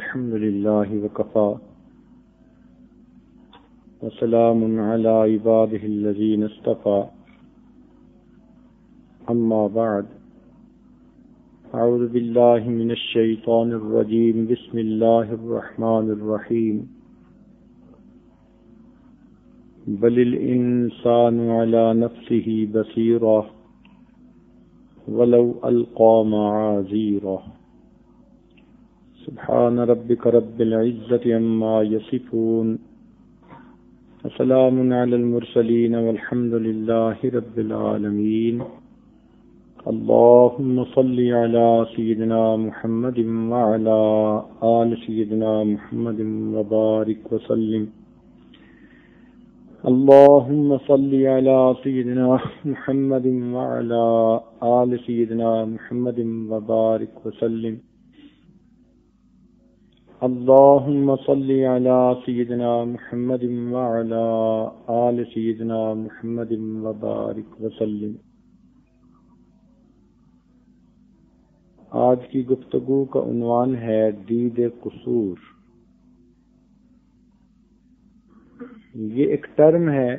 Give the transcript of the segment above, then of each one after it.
الحمد لله وكفى وسلام على عباده الذين اصطفى أما بعد أعوذ بالله من الشيطان الرجيم بسم الله الرحمن الرحيم بل الإنسان على نفسه بصيرة ولو ألقى معاذيره سبحان ربك رب العزة عما يصفون وسلام على المرسلين والحمد لله رب العالمين اللهم صل على سيدنا محمد وعلى آل سيدنا محمد وبارك وسلم اللهم صل على سيدنا محمد وعلى آل سيدنا محمد وبارك وسلم اللهم صل على سيدنا محمد وعلى آل سيدنا محمد وبارك وسلم. آج کی گفتگو کا عنوان ہے دید قصور. یہ ایک ٹرم ہے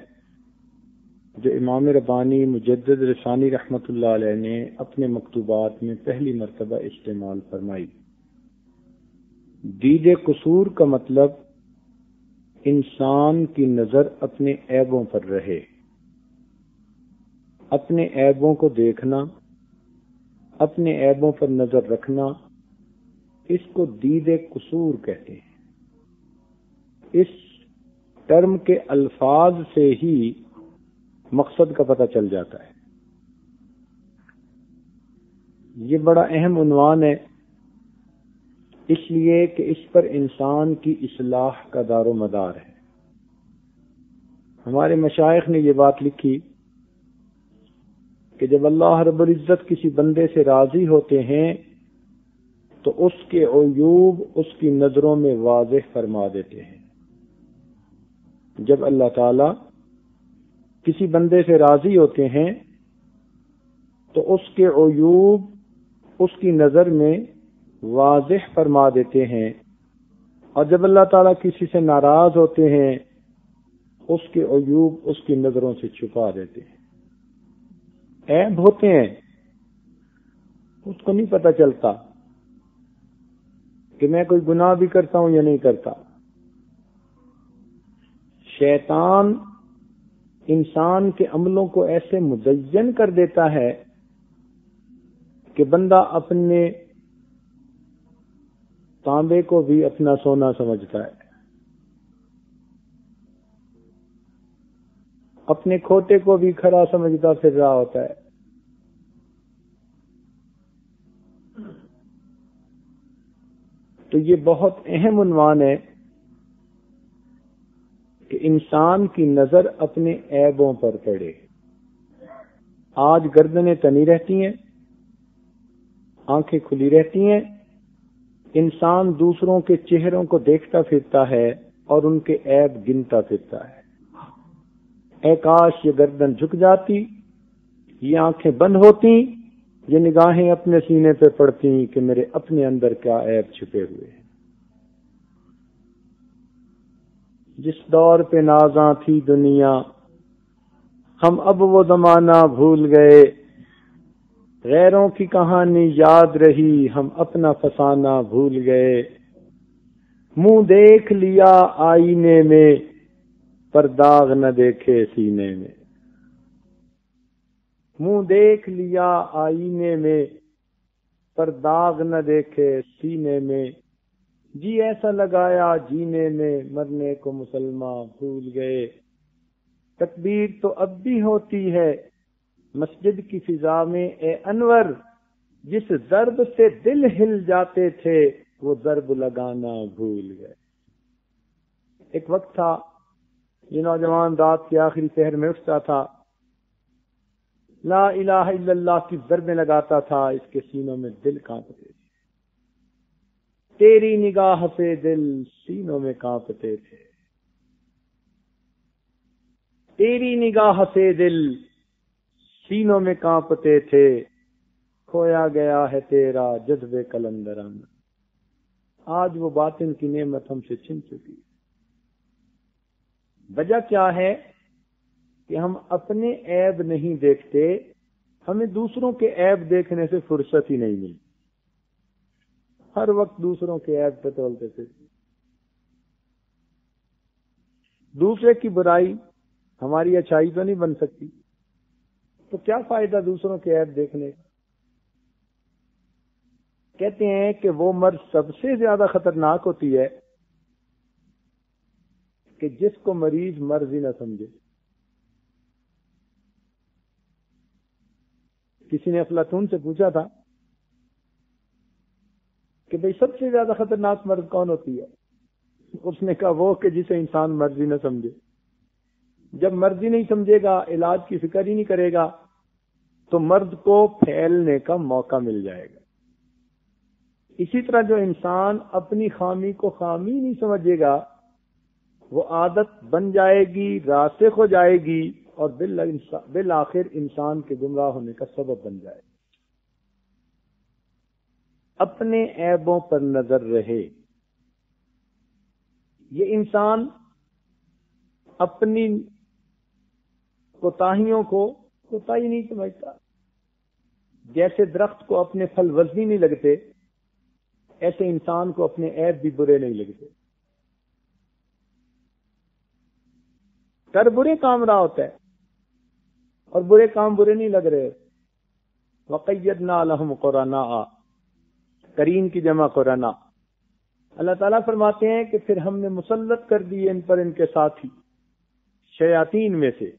جو امام ربانی مجدد رسانی رحمۃ اللہ علیہ نے اپنے مکتوبات میں پہلی مرتبہ استعمال فرمائی. دید قصور کا مطلب انسان کی نظر اپنے عیبوں پر رہے، اپنے عیبوں کو دیکھنا، اپنے عیبوں پر نظر رکھنا، اس کو دید قصور کہتے ہیں. اس ٹرم کے الفاظ سے ہی مقصد کا پتہ چل جاتا ہے. یہ بڑا اہم عنوان ہے اس لیے کہ اس پر انسان کی اصلاح کا دار و مدار ہے. ہمارے مشائخ نے یہ بات لکھی کہ جب اللہ رب العزت کسی بندے سے راضی ہوتے ہیں تو اس کے عیوب اس کی نظروں میں واضح فرما دیتے ہیں. جب اللہ تعالی کسی بندے سے راضی ہوتے ہیں تو اس کے عیوب اس کی نظر میں واضح فرما دیتے ہیں، اور جب اللہ تعالیٰ کسی سے ناراض ہوتے ہیں اس کے عیوب اس کی نظروں سے چھپا دیتے ہیں. عیب ہوتے ہیں، اس کو نہیں پتہ چلتا کہ میں کوئی گناہ بھی کرتا ہوں یا نہیں کرتا. شیطان انسان کے عملوں کو ایسے مزین کر دیتا ہے کہ بندہ اپنے تانبے کو بھی اپنا سونا سمجھتا ہے، اپنے کھوٹے کو بھی کھڑا سمجھتا پھر رہا ہوتا ہے. تو یہ بہت اہم عنوان ہے کہ انسان کی نظر اپنے عیبوں پر پڑے. آج گردنیں تنی رہتی ہیں، آنکھیں کھلی رہتی ہیں، انسان دوسروں کے چہروں کو دیکھتا پھرتا ہے اور ان کے عیب گنتا پھرتا ہے. اے کاش یہ گردن جھک جاتی، یہ آنکھیں بند ہوتی، یہ نگاہیں اپنے سینے پہ پڑتی کہ میرے اپنے اندر کیا عیب چھپے ہوئے ہیں. جس دور پہ نازاں تھی دنیا ہم اب وہ زمانہ بھول گئے، غیروں کی کہانی یاد رہی ہم اپنا فسانہ بھول گئے. منہ دیکھ لیا آئینے میں پر داغ نہ دیکھے سینے میں. منہ دیکھ لیا آئینے میں پر داغ نہ دیکھے سینے میں. جی ایسا لگایا جینے میں مرنے کو مسلمان بھول گئے. تکبیر تو اب بھی ہوتی ہے مسجد کی فضا میں اے انور، جس ضرب سے دل ہل جاتے تھے وہ ضرب لگانا بھول گئے. ایک وقت تھا یہ نوجوان رات کے آخری پہر میں اٹھتا تھا، لا الہ الا اللہ کی ضربیں لگاتا تھا، اس کے سینوں میں دل کانپتے تھے. تیری نگاہ سے دل سینوں میں کانپتے تھے، تیری نگاہ سے دل سینوں میں کانپتے تھے. کھویا گیا ہے تیرا جذبے کلندرانہ. آج وہ باطن کی نعمت ہم سے چھن چکی. وجہ کیا ہے کہ ہم اپنے عیب نہیں دیکھتے، ہمیں دوسروں کے عیب دیکھنے سے فرصت ہی نہیں ملی. ہر وقت دوسروں کے عیب پہ تولتے تھے. دوسرے کی برائی ہماری اچھائی تو نہیں بن سکتی، تو کیا فائدہ دوسروں کے عیب دیکھنے کا؟ کہتے ہیں کہ وہ مرض سب سے زیادہ خطرناک ہوتی ہے کہ جس کو مریض مرض ہی نہ سمجھے. کسی نے افلاطون سے پوچھا تھا کہ بھئی سب سے زیادہ خطرناک مرض کون ہوتی ہے؟ اس نے کہا وہ کہ جسے انسان مرض ہی نہ سمجھے. جب مرض ہی نہیں سمجھے گا، علاج کی فکر ہی نہیں کرے گا، تو مرض کو پھیلنے کا موقع مل جائے گا. اسی طرح جو انسان اپنی خامی کو خامی نہیں سمجھے گا، وہ عادت بن جائے گی، راسخ ہو جائے گی، اور بالآخر انسان کے گمراہ ہونے کا سبب بن جائے گا. اپنے عیبوں پر نظر رہے. یہ انسان اپنی کوتاہیوں کو کوتاہی نہیں سمجھتا. جیسے درخت کو اپنے پھل وزنی نہیں لگتے، ایسے انسان کو اپنے عیب بھی برے نہیں لگتے. کر برے کام رہا ہوتا ہے اور برے کام برے نہیں لگ رہے. وَقَيَّدْنَا لَهُمْ قُرَنَاءَ، قرین کی جمع قرنا. اللہ تعالیٰ فرماتے ہیں کہ پھر ہم نے مسلط کر دیے ان پر ان کے ساتھی شیاطین میں سے.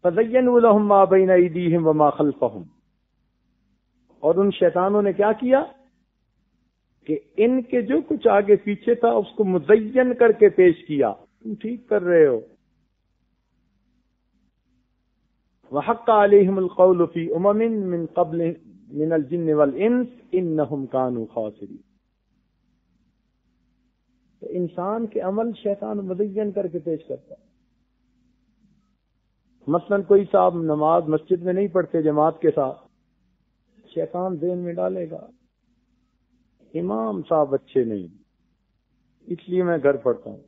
فَزَيَّنُوا لَهُم مَّا بَيْنَ أَيْدِيهِمْ وَمَا خَلْفَهُمْ، اور ان شیطانوں نے کیا کیا کہ ان کے جو کچھ آگے پیچھے تھا اس کو مزین کر کے پیش کیا. تم ٹھیک کر رہے ہو. وَحَقَّ عَلَيْهِمُ الْقَوْلُ فِي أُمَمٍ مِّن قَبْلِ مِنَ الْجِنِّ وَالْإِنسِ إِنَّهُمْ كَانُوا خَاسِرِينَ. تو انسان کے عمل شیطان مزین کر کے پیش کرتا ہے. مثلا کوئی صاحب نماز مسجد میں نہیں پڑھتے جماعت کے ساتھ، شیطان ذہن میں ڈالے گا امام صاحب اچھے نہیں، اس لیے میں گھر پڑھتا ہوں.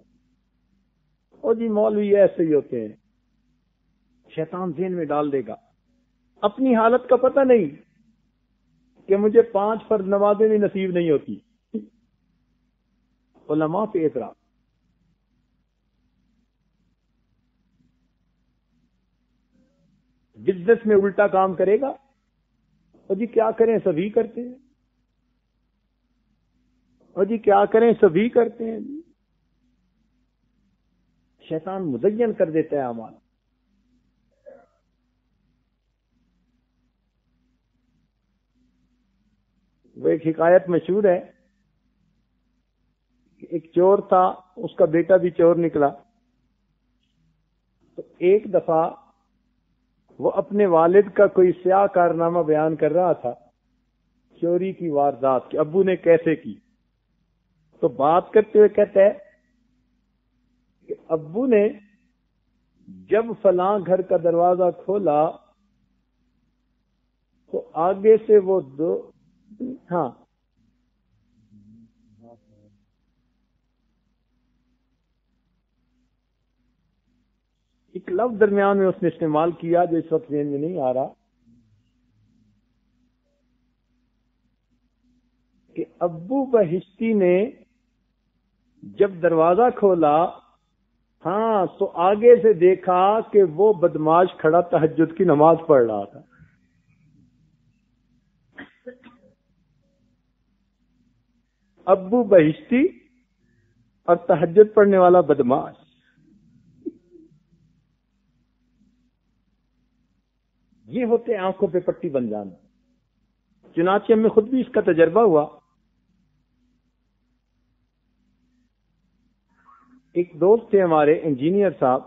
اور جی مولوی ایسے ہی ہوتے ہیں. شیطان ذہن میں ڈال دے گا. اپنی حالت کا پتہ نہیں کہ مجھے 5 فرض نمازیں بھی نصیب نہیں ہوتی. علماء پہ اعتراض. بزنس میں الٹا کام کرے گا. اور جی کیا کریں سبھی کرتے ہیں. اور جی کیا کریں سبھی کرتے ہیں. شیطان مزین کر دیتا ہے اعمال. وہ ایک حکایت مشہور ہے کہ ایک چور تھا، اس کا بیٹا بھی چور نکلا. تو ایک دفعہ وہ اپنے والد کا کوئی سیاہ کارنامہ بیان کر رہا تھا، چوری کی واردات کہ ابو نے کیسے کی. تو بات کرتے ہوئے کہتا ہے کہ ابو نے جب فلاں گھر کا دروازہ کھولا تو آگے سے وہ ایک لفظ درمیان میں اس نے استعمال کیا جو اس وقت ذہن میں نہیں آ رہا، کہ ابو بہشتی نے جب دروازہ کھولا تو آگے سے دیکھا کہ وہ بدماش کھڑا تہجد کی نماز پڑھ رہا تھا. ابو بہشتی اور تہجد پڑھنے والا بدماش. یہ ہوتے ہیں آنکھوں پہ پٹی بن جانا. چنانچہ ہمیں خود بھی اس کا تجربہ ہوا. ایک دوست تھے ہمارے انجینئر صاحب،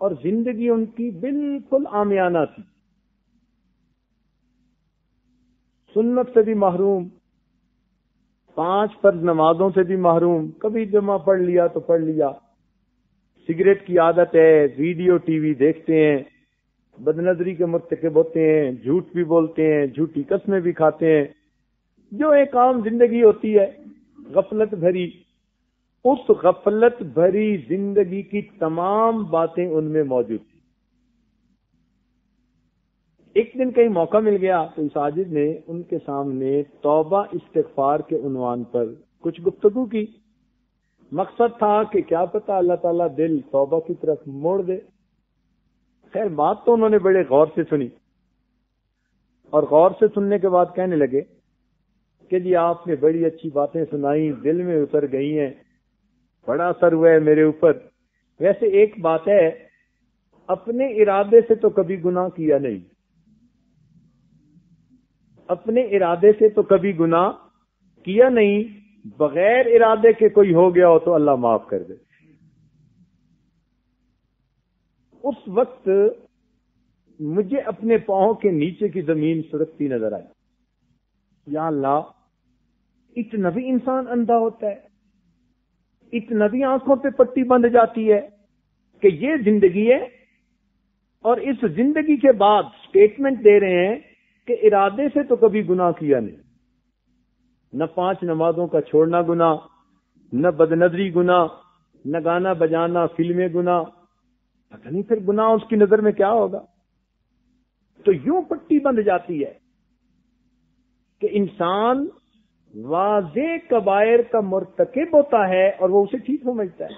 اور زندگی ان کی بالکل عامیانہ تھی. سنت سے بھی محروم، 5 فرض نمازوں سے بھی محروم. کبھی جمعہ پڑھ لیا تو پڑھ لیا. سگریٹ کی عادت ہے، ویڈیو ٹی وی دیکھتے ہیں، بدنظری کے مرتکب ہوتے ہیں، جھوٹ بھی بولتے ہیں، جھوٹی قسمیں بھی کھاتے ہیں، جو ایک عام زندگی ہوتی ہے غفلت بھری، اس غفلت بھری زندگی کی تمام باتیں ان میں موجود تھیں۔ ایک دن کہیں موقع مل گیا تو ساجد نے ان کے سامنے توبہ استغفار کے عنوان پر کچھ گفتگو کی۔ مقصد تھا کہ کیا پتہ اللہ تعالیٰ دل توبہ کی طرف موڑ دے۔ خیر بات تو انہوں نے بڑے غور سے سنی، اور غور سے سننے کے بعد کہنے لگے کہ جی آپ نے بڑی اچھی باتیں سنائی، دل میں اتر گئی ہیں، بڑا اثر ہوا ہے میرے اوپر۔ ویسے ایک بات ہے، اپنے ارادے سے تو کبھی گناہ کیا نہیں، اپنے ارادے سے تو کبھی گناہ کیا نہیں، بغیر ارادے کے کوئی ہو گیا ہو تو اللہ معاف کر دے۔ اس وقت مجھے اپنے پاؤں کے نیچے کی زمین سرکتی نظر آئی۔ یا اللہ، اتنا بھی انسان اندھا ہوتا ہے، اتنا بھی آنکھوں پہ پٹی بندھ جاتی ہے کہ یہ زندگی ہے، اور اس زندگی کے بعد سٹیٹمنٹ دے رہے ہیں کہ ارادے سے تو کبھی گناہ کیا نہیں، نہ 5 نمازوں کا چھوڑنا گناہ، نہ بدنظری گناہ، نہ گانا بجانا فلمیں گناہ، پتہ نہیں پھر گناہ اس کی نظر میں کیا ہوگا۔ تو یوں پٹی بندھ جاتی ہے کہ انسان واضح کبائر کا مرتکب ہوتا ہے اور وہ اسے ٹھیک سمجھتا ہے۔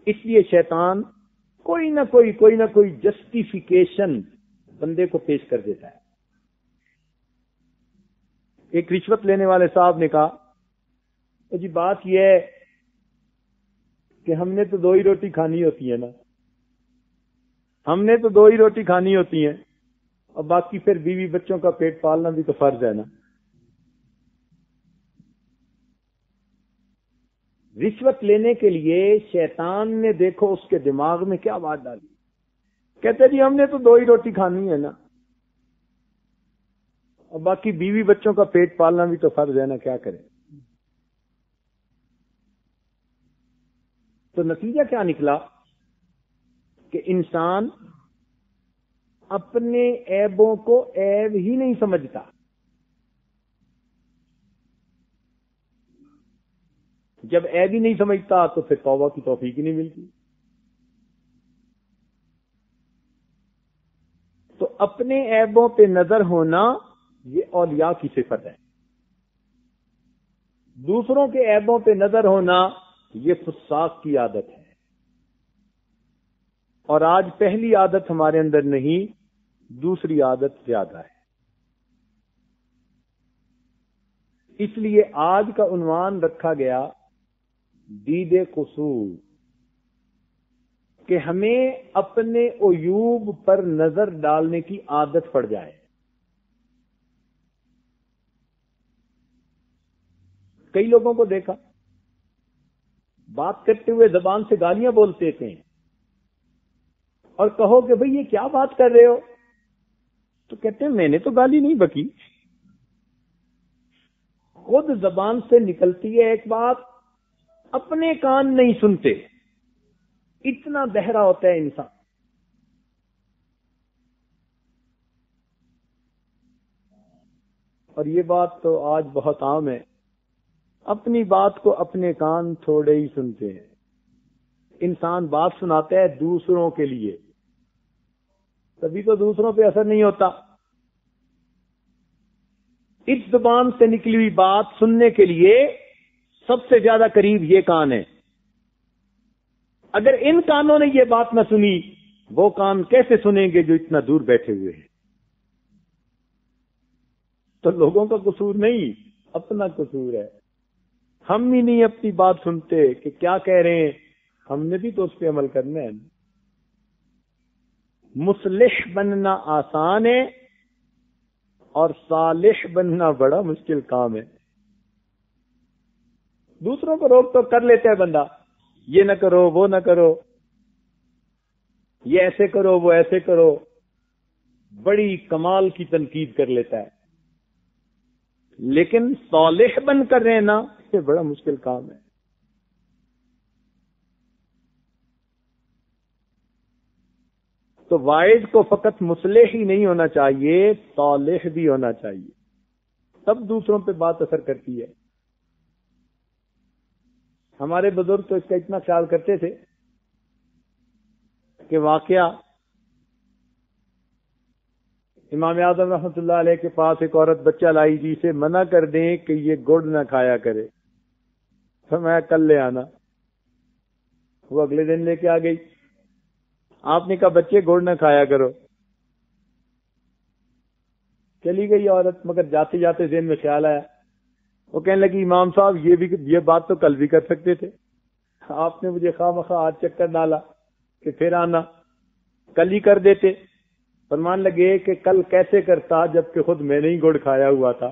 اس لیے شیطان کوئی نہ کوئی جسٹیفیکیشن بندے کو پیش کر دیتا ہے۔ ایک رشوت لینے والے صاحب نے کہا جی بات یہ ہے کہ ہم نے تو 2 ہی روٹی کھانی ہوتی ہے نا، ہم نے تو 2 ہی روٹی کھانی ہوتی ہیں، اور باقی پھر بیوی بچوں کا پیٹ پالنا بھی تو فرض ہے نا۔ رشوت لینے کے لیے شیطان نے دیکھو اس کے دماغ میں کیا بات ڈالی، کہتے جی ہم نے تو 2 ہی روٹی کھانی ہے نا، اور باقی بیوی بچوں کا پیٹ پالنا بھی تو فرض ہے نا، کیا کریں۔ تو نتیجہ کیا نکلا کہ انسان اپنے عیبوں کو عیب ہی نہیں سمجھتا۔ جب عیب ہی نہیں سمجھتا تو پھر توبہ کی توفیق ہی نہیں ملتی۔ تو اپنے عیبوں پہ نظر ہونا یہ اولیاء کی صفت ہے، دوسروں کے عیبوں پہ نظر ہونا یہ فساق کی عادت ہے۔ اور آج پہلی عادت ہمارے اندر نہیں، دوسری عادت زیادہ ہے۔ اس لیے آج کا عنوان رکھا گیا دید قصور، کہ ہمیں اپنے عیوب پر نظر ڈالنے کی عادت پڑ جائے۔ کئی لوگوں کو دیکھا بات کرتے ہوئے زبان سے گالیاں بولتے تھے، اور کہو کہ بھئی یہ کیا بات کر رہے ہو، تو کہتے ہیں میں نے تو گالی نہیں بکی، خود زبان سے نکلتی ہے ایک بات، اپنے کان نہیں سنتے، اتنا بہرا ہوتا ہے انسان۔ اور یہ بات تو آج بہت عام ہے، اپنی بات کو اپنے کان تھوڑے ہی سنتے ہیں۔ انسان بات سناتا ہے دوسروں کے لیے، تبھی تو دوسروں پہ اثر نہیں ہوتا۔ اس زبان سے نکلی ہوئی بات سننے کے لیے سب سے زیادہ قریب یہ کان ہے۔ اگر ان کانوں نے یہ بات نہ سنی، وہ کان کیسے سنیں گے جو اتنا دور بیٹھے ہوئے ہیں؟ تو لوگوں کا قصور نہیں، اپنا قصور ہے۔ ہم ہی نہیں اپنی بات سنتے کہ کیا کہہ رہے ہیں، ہم نے بھی تو اس پہ عمل کرنا ہے۔ مصلح بننا آسان ہے اور صالح بننا بڑا مشکل کام ہے۔ دوسروں کو روک تو کر لیتا ہے بندہ، یہ نہ کرو وہ نہ کرو، یہ ایسے کرو وہ ایسے کرو، بڑی کمال کی تنقید کر لیتا ہے، لیکن صالح بن کر رہنا یہ بڑا مشکل کام ہے۔ تو واعظ کو فقط مصلح ہی نہیں ہونا چاہیے، صالح بھی ہونا چاہیے، تب دوسروں پہ بات اثر کرتی ہے۔ ہمارے بزرگ تو اس کا اتنا خیال کرتے تھے کہ واقعہ امام اعظم رحمۃ اللہ علیہ کے پاس ایک عورت بچہ لائی جی، سے منع کر دیں کہ یہ گڑ نہ کھایا کرے، فرمایا کل لے آنا۔ وہ اگلے دن لے کے آ گئی، آپ نے کہا بچے گڑ نہ کھایا کرو، چلی گئی عورت، مگر جاتے جاتے ذہن میں خیال آیا، وہ کہنے لگی امام صاحب یہ بات تو کل بھی کر سکتے تھے، آپ نے مجھے خواہ مخواہ آج چکر ڈالا کہ پھر آنا، کل ہی کر دیتے۔ فرمان لگے کہ کل کیسے کرتا جبکہ خود میں نے ہی گڑ کھایا ہوا تھا،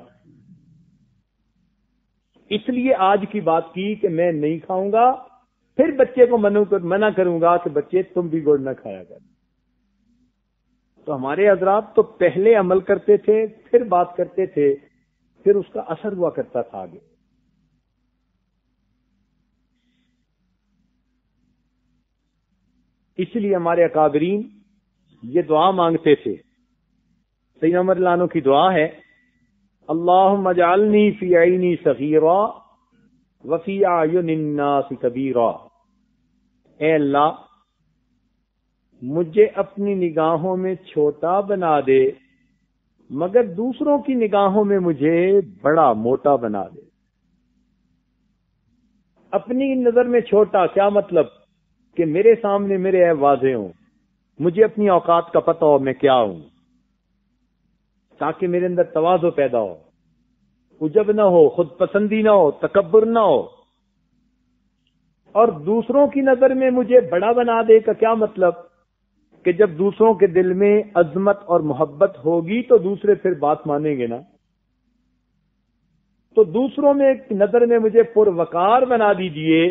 اس لیے آج کی بات کی کہ میں نہیں کھاؤں گا، پھر بچے کو منع کروں گا کہ بچے تم بھی گڑ نہ کھایا کر۔ تو ہمارے حضرات تو پہلے عمل کرتے تھے، پھر بات کرتے تھے، پھر اس کا اثر ہوا کرتا تھا آگے۔ اس لیے ہمارے اکابرین یہ دعا مانگتے تھے۔ سیدنا عمر رضی اللہ عنہ کی دعا ہے، اللہم اجعلنی فی عینی صغیرا وفی اعین الناس کبیرا، اے اللہ مجھے اپنی نگاہوں میں چھوٹا بنا دے مگر دوسروں کی نگاہوں میں مجھے بڑا موٹا بنا دے۔ اپنی نظر میں چھوٹا کیا مطلب؟ کہ میرے سامنے میرے عیب واضح ہوں، مجھے اپنی اوقات کا پتہ ہو میں کیا ہوں، تاکہ میرے اندر تواضع پیدا ہو، عجب نہ ہو، خود پسندی نہ ہو، تکبر نہ ہو۔ اور دوسروں کی نظر میں مجھے بڑا بنا دے کا کیا مطلب؟ کہ جب دوسروں کے دل میں عظمت اور محبت ہوگی تو دوسرے پھر بات مانیں گے نا۔ تو دوسروں میں نظر میں مجھے پروقار بنا دیجئے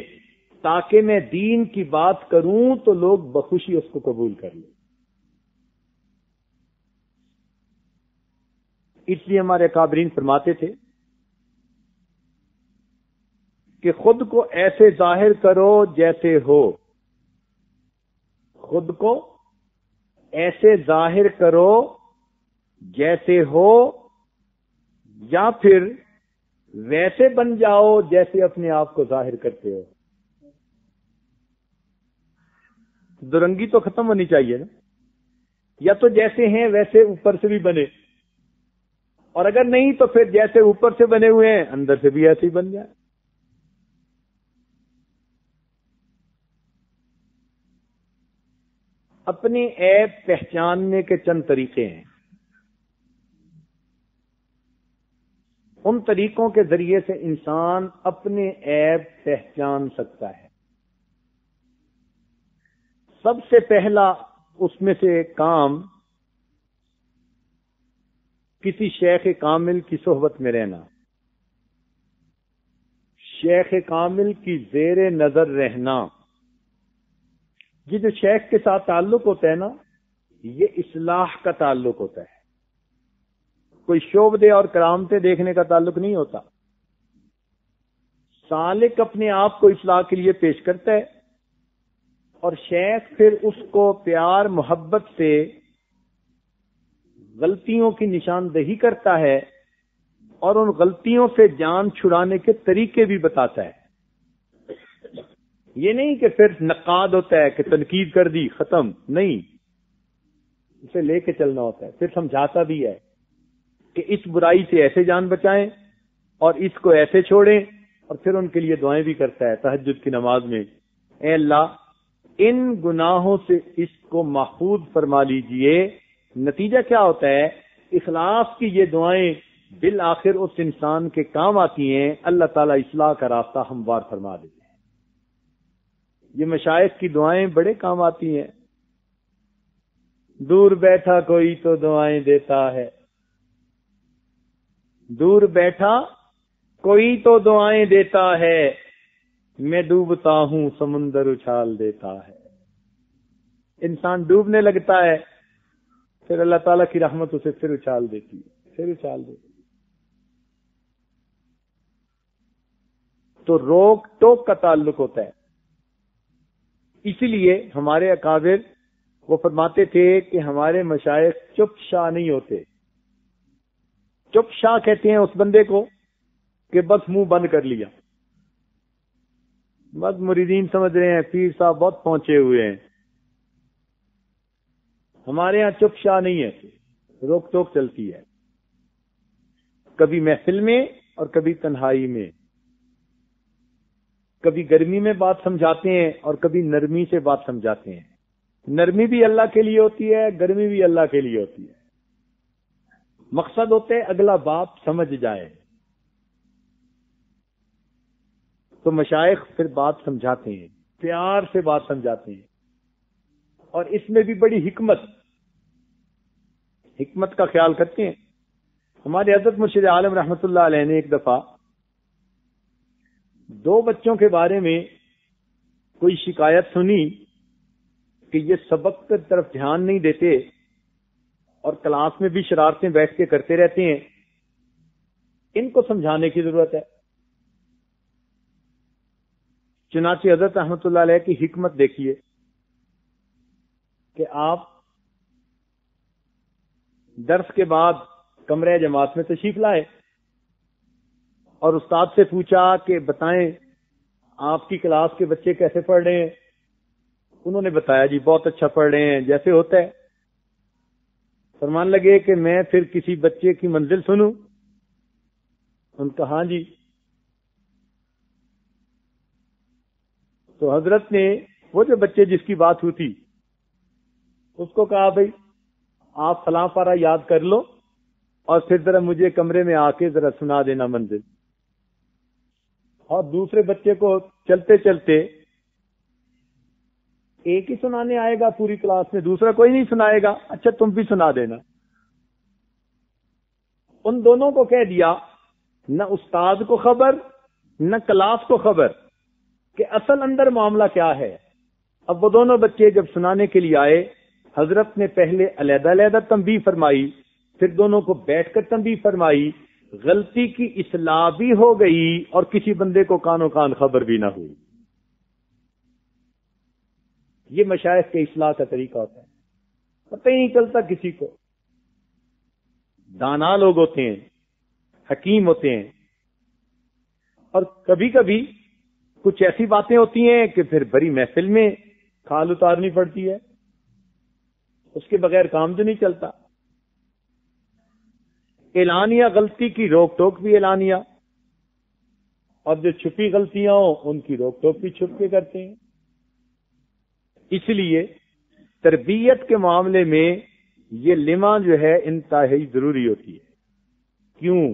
تاکہ میں دین کی بات کروں تو لوگ بخوشی اس کو قبول کر لیں۔ اس لیے ہمارے اکابرین فرماتے تھے کہ خود کو ایسے ظاہر کرو جیسے ہو، خود کو ایسے ظاہر کرو جیسے ہو، یا پھر ویسے بن جاؤ جیسے اپنے آپ کو ظاہر کرتے ہو۔ درنگی تو ختم ہونی چاہیے نا، یا تو جیسے ہیں ویسے اوپر سے بھی بنے، اور اگر نہیں تو پھر جیسے اوپر سے بنے ہوئے ہیں اندر سے بھی ایسے ہی بن جائے۔ اپنے عیب پہچاننے کے چند طریقے ہیں، ان طریقوں کے ذریعے سے انسان اپنے عیب پہچان سکتا ہے۔ سب سے پہلا اس میں سے کام کسی شیخ کامل کی صحبت میں رہنا، شیخ کامل کی زیر نظر رہنا۔ یہ جو شیخ کے ساتھ تعلق ہوتا ہے نا، یہ اصلاح کا تعلق ہوتا ہے، کوئی شعبدے اور کرامتیں دیکھنے کا تعلق نہیں ہوتا۔ سالک اپنے آپ کو اصلاح کے لیے پیش کرتا ہے اور شیخ پھر اس کو پیار محبت سے غلطیوں کی نشاندہی کرتا ہے اور ان غلطیوں سے جان چھڑانے کے طریقے بھی بتاتا ہے۔ یہ نہیں کہ پھر نقاد ہوتا ہے کہ تنقید کر دی ختم، نہیں، اسے لے کے چلنا ہوتا ہے، پھر سمجھاتا بھی ہے کہ اس برائی سے ایسے جان بچائیں اور اس کو ایسے چھوڑیں، اور پھر ان کے لیے دعائیں بھی کرتا ہے تہجد کی نماز میں، اے اللہ ان گناہوں سے اس کو محفوظ فرما لیجئے۔ نتیجہ کیا ہوتا ہے؟ اخلاص کی یہ دعائیں بالآخر اس انسان کے کام آتی ہیں، اللہ تعالیٰ اصلاح کا راستہ ہموار فرما دیتے ہیں۔ یہ مشائخ کی دعائیں بڑے کام آتی ہیں۔ دور بیٹھا کوئی تو دعائیں دیتا ہے، دور بیٹھا کوئی تو دعائیں دیتا ہے، میں ڈوبتا ہوں سمندر اچھال دیتا ہے۔ انسان ڈوبنے لگتا ہے، پھر اللہ تعالیٰ کی رحمت اسے پھر اچھال دیتی ہے، پھر اچھال دیتی ہے۔ تو روک ٹوک کا تعلق ہوتا ہے۔ اسی لیے ہمارے اکابر وہ فرماتے تھے کہ ہمارے مشائخ چپ شاہ نہیں ہوتے. چپ شاہ کہتے ہیں اس بندے کو کہ بس منہ بند کر لیا، بس مریدین سمجھ رہے ہیں پیر صاحب بہت پہنچے ہوئے ہیں. ہمارے ہاں چپ شاہ نہیں ہے، روک ٹوک چلتی ہے، کبھی محفل میں اور کبھی تنہائی میں، کبھی گرمی میں بات سمجھاتے ہیں اور کبھی نرمی سے بات سمجھاتے ہیں. نرمی بھی اللہ کے لیے ہوتی ہے، گرمی بھی اللہ کے لیے ہوتی ہے. مقصد ہوتا ہے اگلا باپ سمجھ جائے. تو مشائخ پھر بات سمجھاتے ہیں، پیار سے بات سمجھاتے ہیں، اور اس میں بھی بڑی حکمت کا خیال کرتے ہیں. ہمارے حضرت مرشد عالم رحمت اللہ علیہ نے ایک دفعہ 2 بچوں کے بارے میں کوئی شکایت سنی کہ یہ سبق کی طرف دھیان نہیں دیتے اور کلاس میں بھی شرارتیں بیٹھ کے کرتے رہتے ہیں، ان کو سمجھانے کی ضرورت ہے. چنانچہ حضرت رحمت اللہ علیہ کی حکمت دیکھیے کہ آپ درس کے بعد کمرہ جماعت میں تشریف لائے اور استاد سے پوچھا کہ بتائیں آپ کی کلاس کے بچے کیسے پڑھ رہے ہیں. انہوں نے بتایا جی بہت اچھا پڑھ رہے ہیں جیسے ہوتا ہے. فرمان لگے کہ میں پھر کسی بچے کی منزل سنوں. ان کا ہاں جی. تو حضرت نے وہ جو بچے جس کی بات ہوئی اس کو کہا بھائی آپ فلاں پارہ یاد کر لو اور پھر ذرا مجھے کمرے میں آ کے ذرا سنا دینا منزل. اور دوسرے بچے کو چلتے چلتے ایک ہی سنانے آئے گا پوری کلاس میں، دوسرا کوئی نہیں سنائے گا، اچھا تم بھی سنا دینا. ان دونوں کو کہہ دیا، نہ استاد کو خبر نہ کلاس کو خبر کہ اصل اندر معاملہ کیا ہے. اب وہ دونوں بچے جب سنانے کے لیے آئے، حضرت نے پہلے علیحدہ علیحدہ تنبیہ فرمائی، پھر دونوں کو بیٹھ کر تنبیہ فرمائی. غلطی کی اصلاح بھی ہو گئی اور کسی بندے کو کانوں کان خبر بھی نہ ہوئی. یہ مشائخ کے اصلاح کا طریقہ ہوتا ہے، پتہ ہی نہیں چلتا کسی کو. دانا لوگ ہوتے ہیں، حکیم ہوتے ہیں، اور کبھی کبھی کچھ ایسی باتیں ہوتی ہیں کہ پھر بڑی محفل میں کھال اتارنی پڑتی ہے، اس کے بغیر کام تو نہیں چلتا. اعلانیہ غلطی کی روک ٹوک بھی اعلانیہ، اور جو چھپی غلطیاں ہوں ان کی روک ٹوک بھی چھپ کے کرتے ہیں. اس لیے تربیت کے معاملے میں یہ لمع جو ہے انتہائی ضروری ہوتی ہے. کیوں؟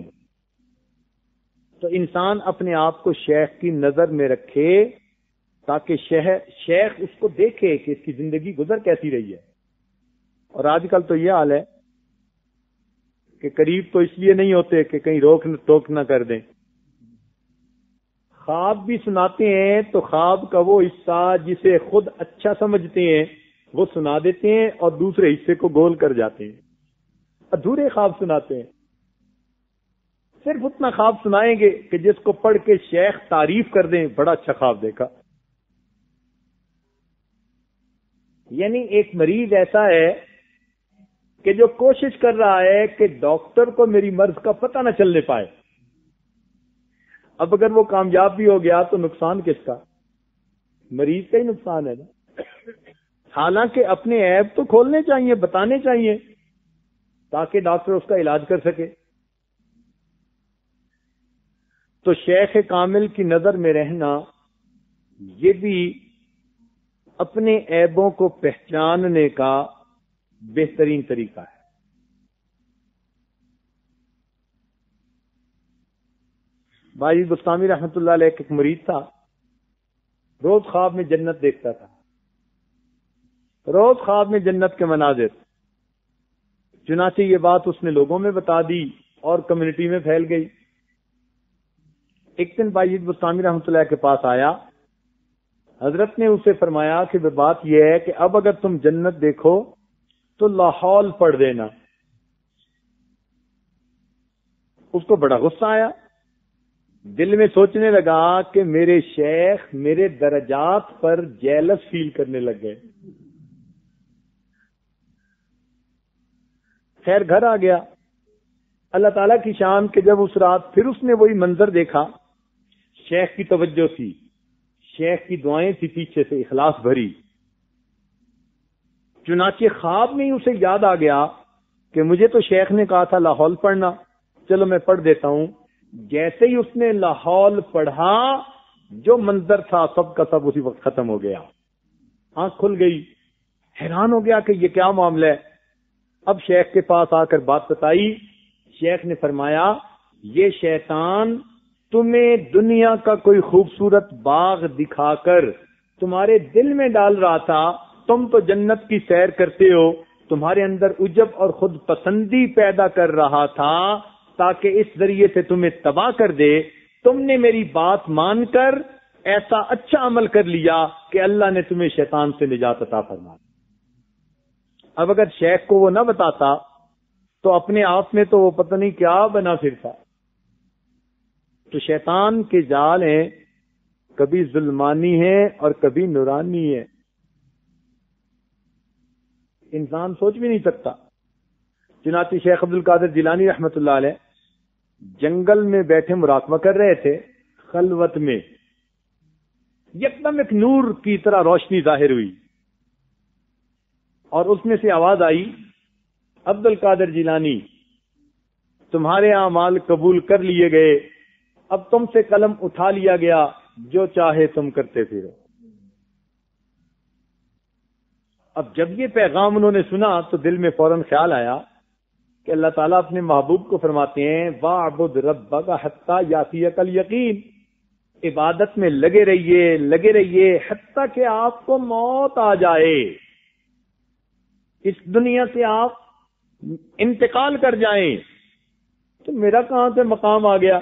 تو انسان اپنے آپ کو شیخ کی نظر میں رکھے تاکہ شیخ اس کو دیکھے کہ اس کی زندگی گزر کیسی رہی ہے. اور آج کل تو یہ حال ہے کہ قریب تو اس لیے نہیں ہوتے کہ کہیں روک ٹوک نہ کر دیں. خواب بھی سناتے ہیں تو خواب کا وہ حصہ جسے خود اچھا سمجھتے ہیں وہ سنا دیتے ہیں اور دوسرے حصے کو گول کر جاتے ہیں. ادھورے خواب سناتے ہیں. صرف اتنا خواب سنائیں گے کہ جس کو پڑھ کے شیخ تعریف کر دیں بڑا اچھا خواب دیکھا. یعنی ایک مریض ایسا ہے کہ جو کوشش کر رہا ہے کہ ڈاکٹر کو میری مرض کا پتہ نہ چلنے پائے. اب اگر وہ کامیاب بھی ہو گیا تو نقصان کس کا؟ مریض کا ہی نقصان ہے نا. حالانکہ اپنے عیب تو کھولنے چاہیے، بتانے چاہیے تاکہ ڈاکٹر اس کا علاج کر سکے. تو شیخ کامل کی نظر میں رہنا یہ بھی اپنے عیبوں کو پہچاننے کا بہترین طریقہ ہے. بھائی بستامی رحمت اللہ علیہ ایک مرید تھا، روز خواب میں جنت دیکھتا تھا، روز خواب میں جنت کے مناظر. چنانچہ یہ بات اس نے لوگوں میں بتا دی اور کمیونٹی میں پھیل گئی. ایک دن بھائی بستامی رحمت اللہ کے پاس آیا. حضرت نے اسے فرمایا کہ بات یہ ہے کہ اب اگر تم جنت دیکھو تو لاحول پڑھ دینا. اس کو بڑا غصہ آیا، دل میں سوچنے لگا کہ میرے شیخ میرے درجات پر جیلس فیل کرنے لگ گئے. خیر گھر آ گیا. اللہ تعالیٰ کی شان کہ جب اس رات پھر اس نے وہی منظر دیکھا، شیخ کی توجہ تھی، شیخ کی دعائیں تھی پیچھے سے اخلاص بھری. چنانچہ خواب میں ہی اسے یاد آ گیا کہ مجھے تو شیخ نے کہا تھا لاہور پڑھنا، چلو میں پڑھ دیتا ہوں. جیسے ہی اس نے لاہور پڑھا، جو منظر تھا سب کا سب اسی وقت ختم ہو گیا. آنکھ کھل گئی، حیران ہو گیا کہ یہ کیا معاملہ ہے. اب شیخ کے پاس آ کر بات بتائی. شیخ نے فرمایا یہ شیطان تمہیں دنیا کا کوئی خوبصورت باغ دکھا کر تمہارے دل میں ڈال رہا تھا. تم تو جنت کی سیر کرتے ہو، تمہارے اندر عجب اور خود پسندی پیدا کر رہا تھا تاکہ اس ذریعے سے تمہیں تباہ کر دے. تم نے میری بات مان کر ایسا اچھا عمل کر لیا کہ اللہ نے تمہیں شیطان سے نجات عطا فرما. اب اگر شیخ کو وہ نہ بتاتا تو اپنے آپ میں تو وہ پتہ نہیں کیا بنا پھرتا. تو شیطان کے جال ہیں، کبھی ظلمانی ہے اور کبھی نورانی ہے، انسان سوچ بھی نہیں سکتا. چنانچہ شیخ عبد القادر جیلانی رحمت اللہ علیہ جنگل میں بیٹھے مراقبہ کر رہے تھے. خلوت میں یکدم ایک نور کی طرح روشنی ظاہر ہوئی اور اس میں سے آواز آئی، عبد القادر جیلانی تمہارے اعمال قبول کر لیے گئے، اب تم سے قلم اٹھا لیا گیا، جو چاہے تم کرتے پھرو. اب جب یہ پیغام انہوں نے سنا تو دل میں فوراً خیال آیا کہ اللہ تعالیٰ اپنے محبوب کو فرماتے ہیں وَاعْبُدْ رَبَّكَ حَتَّى يَأْتِيَكَ الْيَقِينُ، عبادت میں لگے رہیے حتیٰ کہ آپ کو موت آ جائے، اس دنیا سے آپ انتقال کر جائیں. تو میرا کہاں سے مقام آ گیا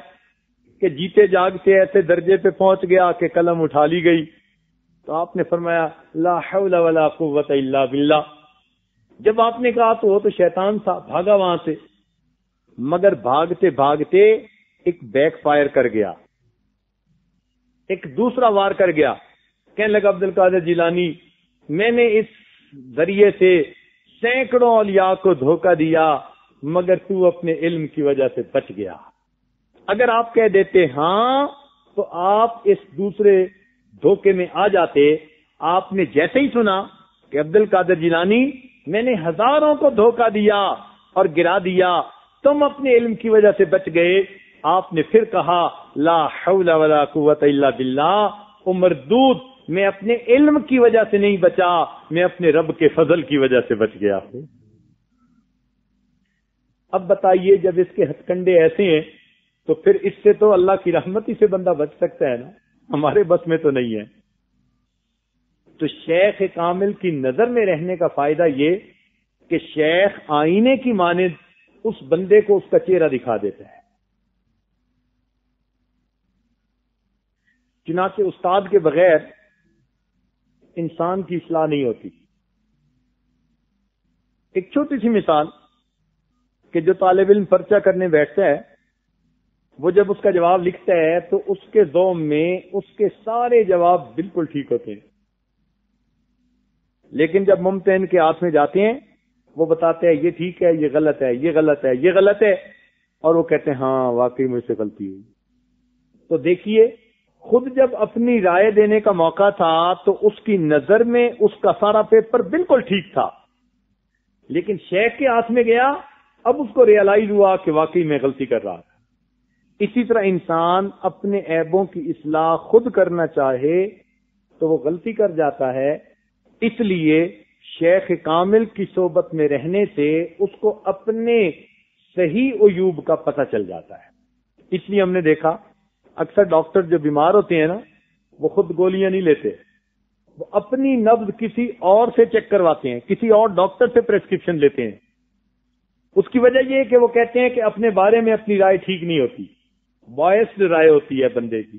کہ جیتے جاگتے ایسے درجے پہ پہنچ گیا کہ قلم اٹھا لی گئی. تو آپ نے فرمایا لا حول ولا قوت الا باللہ. جب آپ نے کہا تو وہ تو شیطان تھا، بھاگا وہاں سے، مگر بھاگتے بھاگتے ایک بیک فائر کر گیا، ایک دوسرا وار کر گیا. کہنے لگا عبد القادر جیلانی میں نے اس ذریعے سے سینکڑوں اولیاء کو دھوکہ دیا مگر تو اپنے علم کی وجہ سے بچ گیا. اگر آپ کہہ دیتے ہاں تو آپ اس دوسرے دھوکے میں آ جاتے. آپ نے جیسے ہی سنا کہ عبد القادر جیلانی میں نے ہزاروں کو دھوکہ دیا اور گرا دیا، تم اپنے علم کی وجہ سے بچ گئے، آپ نے پھر کہا لا حول ولا قوت الا باللہ. مردود میں اپنے علم کی وجہ سے نہیں بچا، میں اپنے رب کے فضل کی وجہ سے بچ گیا ہوں. اب بتائیے جب اس کے ہتھ کنڈے ایسے ہیں تو پھر اس سے تو اللہ کی رحمت ہی سے بندہ بچ سکتا ہے نا، ہمارے بس میں تو نہیں ہے. تو شیخ کامل کی نظر میں رہنے کا فائدہ یہ کہ شیخ آئینے کی مانند اس بندے کو اس کا چہرہ دکھا دیتا ہے. چنانچہ استاد کے بغیر انسان کی اصلاح نہیں ہوتی. ایک چھوٹی سی مثال کہ جو طالب علم پرچہ کرنے بیٹھتا ہے وہ جب اس کا جواب لکھتا ہے تو اس کے ذہن میں اس کے سارے جواب بالکل ٹھیک ہوتے ہیں، لیکن جب ممتحن کے ہاتھ میں جاتے ہیں وہ بتاتے ہیں یہ ٹھیک ہے، یہ غلط ہے، یہ غلط ہے، یہ غلط ہے، اور وہ کہتے ہیں ہاں واقعی مجھ سے غلطی ہوئی. تو دیکھیے خود جب اپنی رائے دینے کا موقع تھا تو اس کی نظر میں اس کا سارا پیپر بالکل ٹھیک تھا، لیکن شیخ کے ہاتھ میں گیا، اب اس کو ریئلائز ہوا کہ واقعی میں غلطی کر رہا تھا. اسی طرح انسان اپنے عیبوں کی اصلاح خود کرنا چاہے تو وہ غلطی کر جاتا ہے. اس لیے شیخ کامل کی صحبت میں رہنے سے اس کو اپنے صحیح عیوب کا پتہ چل جاتا ہے. اس لیے ہم نے دیکھا اکثر ڈاکٹر جو بیمار ہوتے ہیں نا وہ خود گولیاں نہیں لیتے، وہ اپنی نبض کسی اور سے چیک کرواتے ہیں، کسی اور ڈاکٹر سے پریسکرپشن لیتے ہیں. اس کی وجہ یہ ہے کہ وہ کہتے ہیں کہ اپنے بارے میں اپنی رائے ٹھیک نہیں ہوتی، بائسڈ رائے ہوتی ہے بندے کی،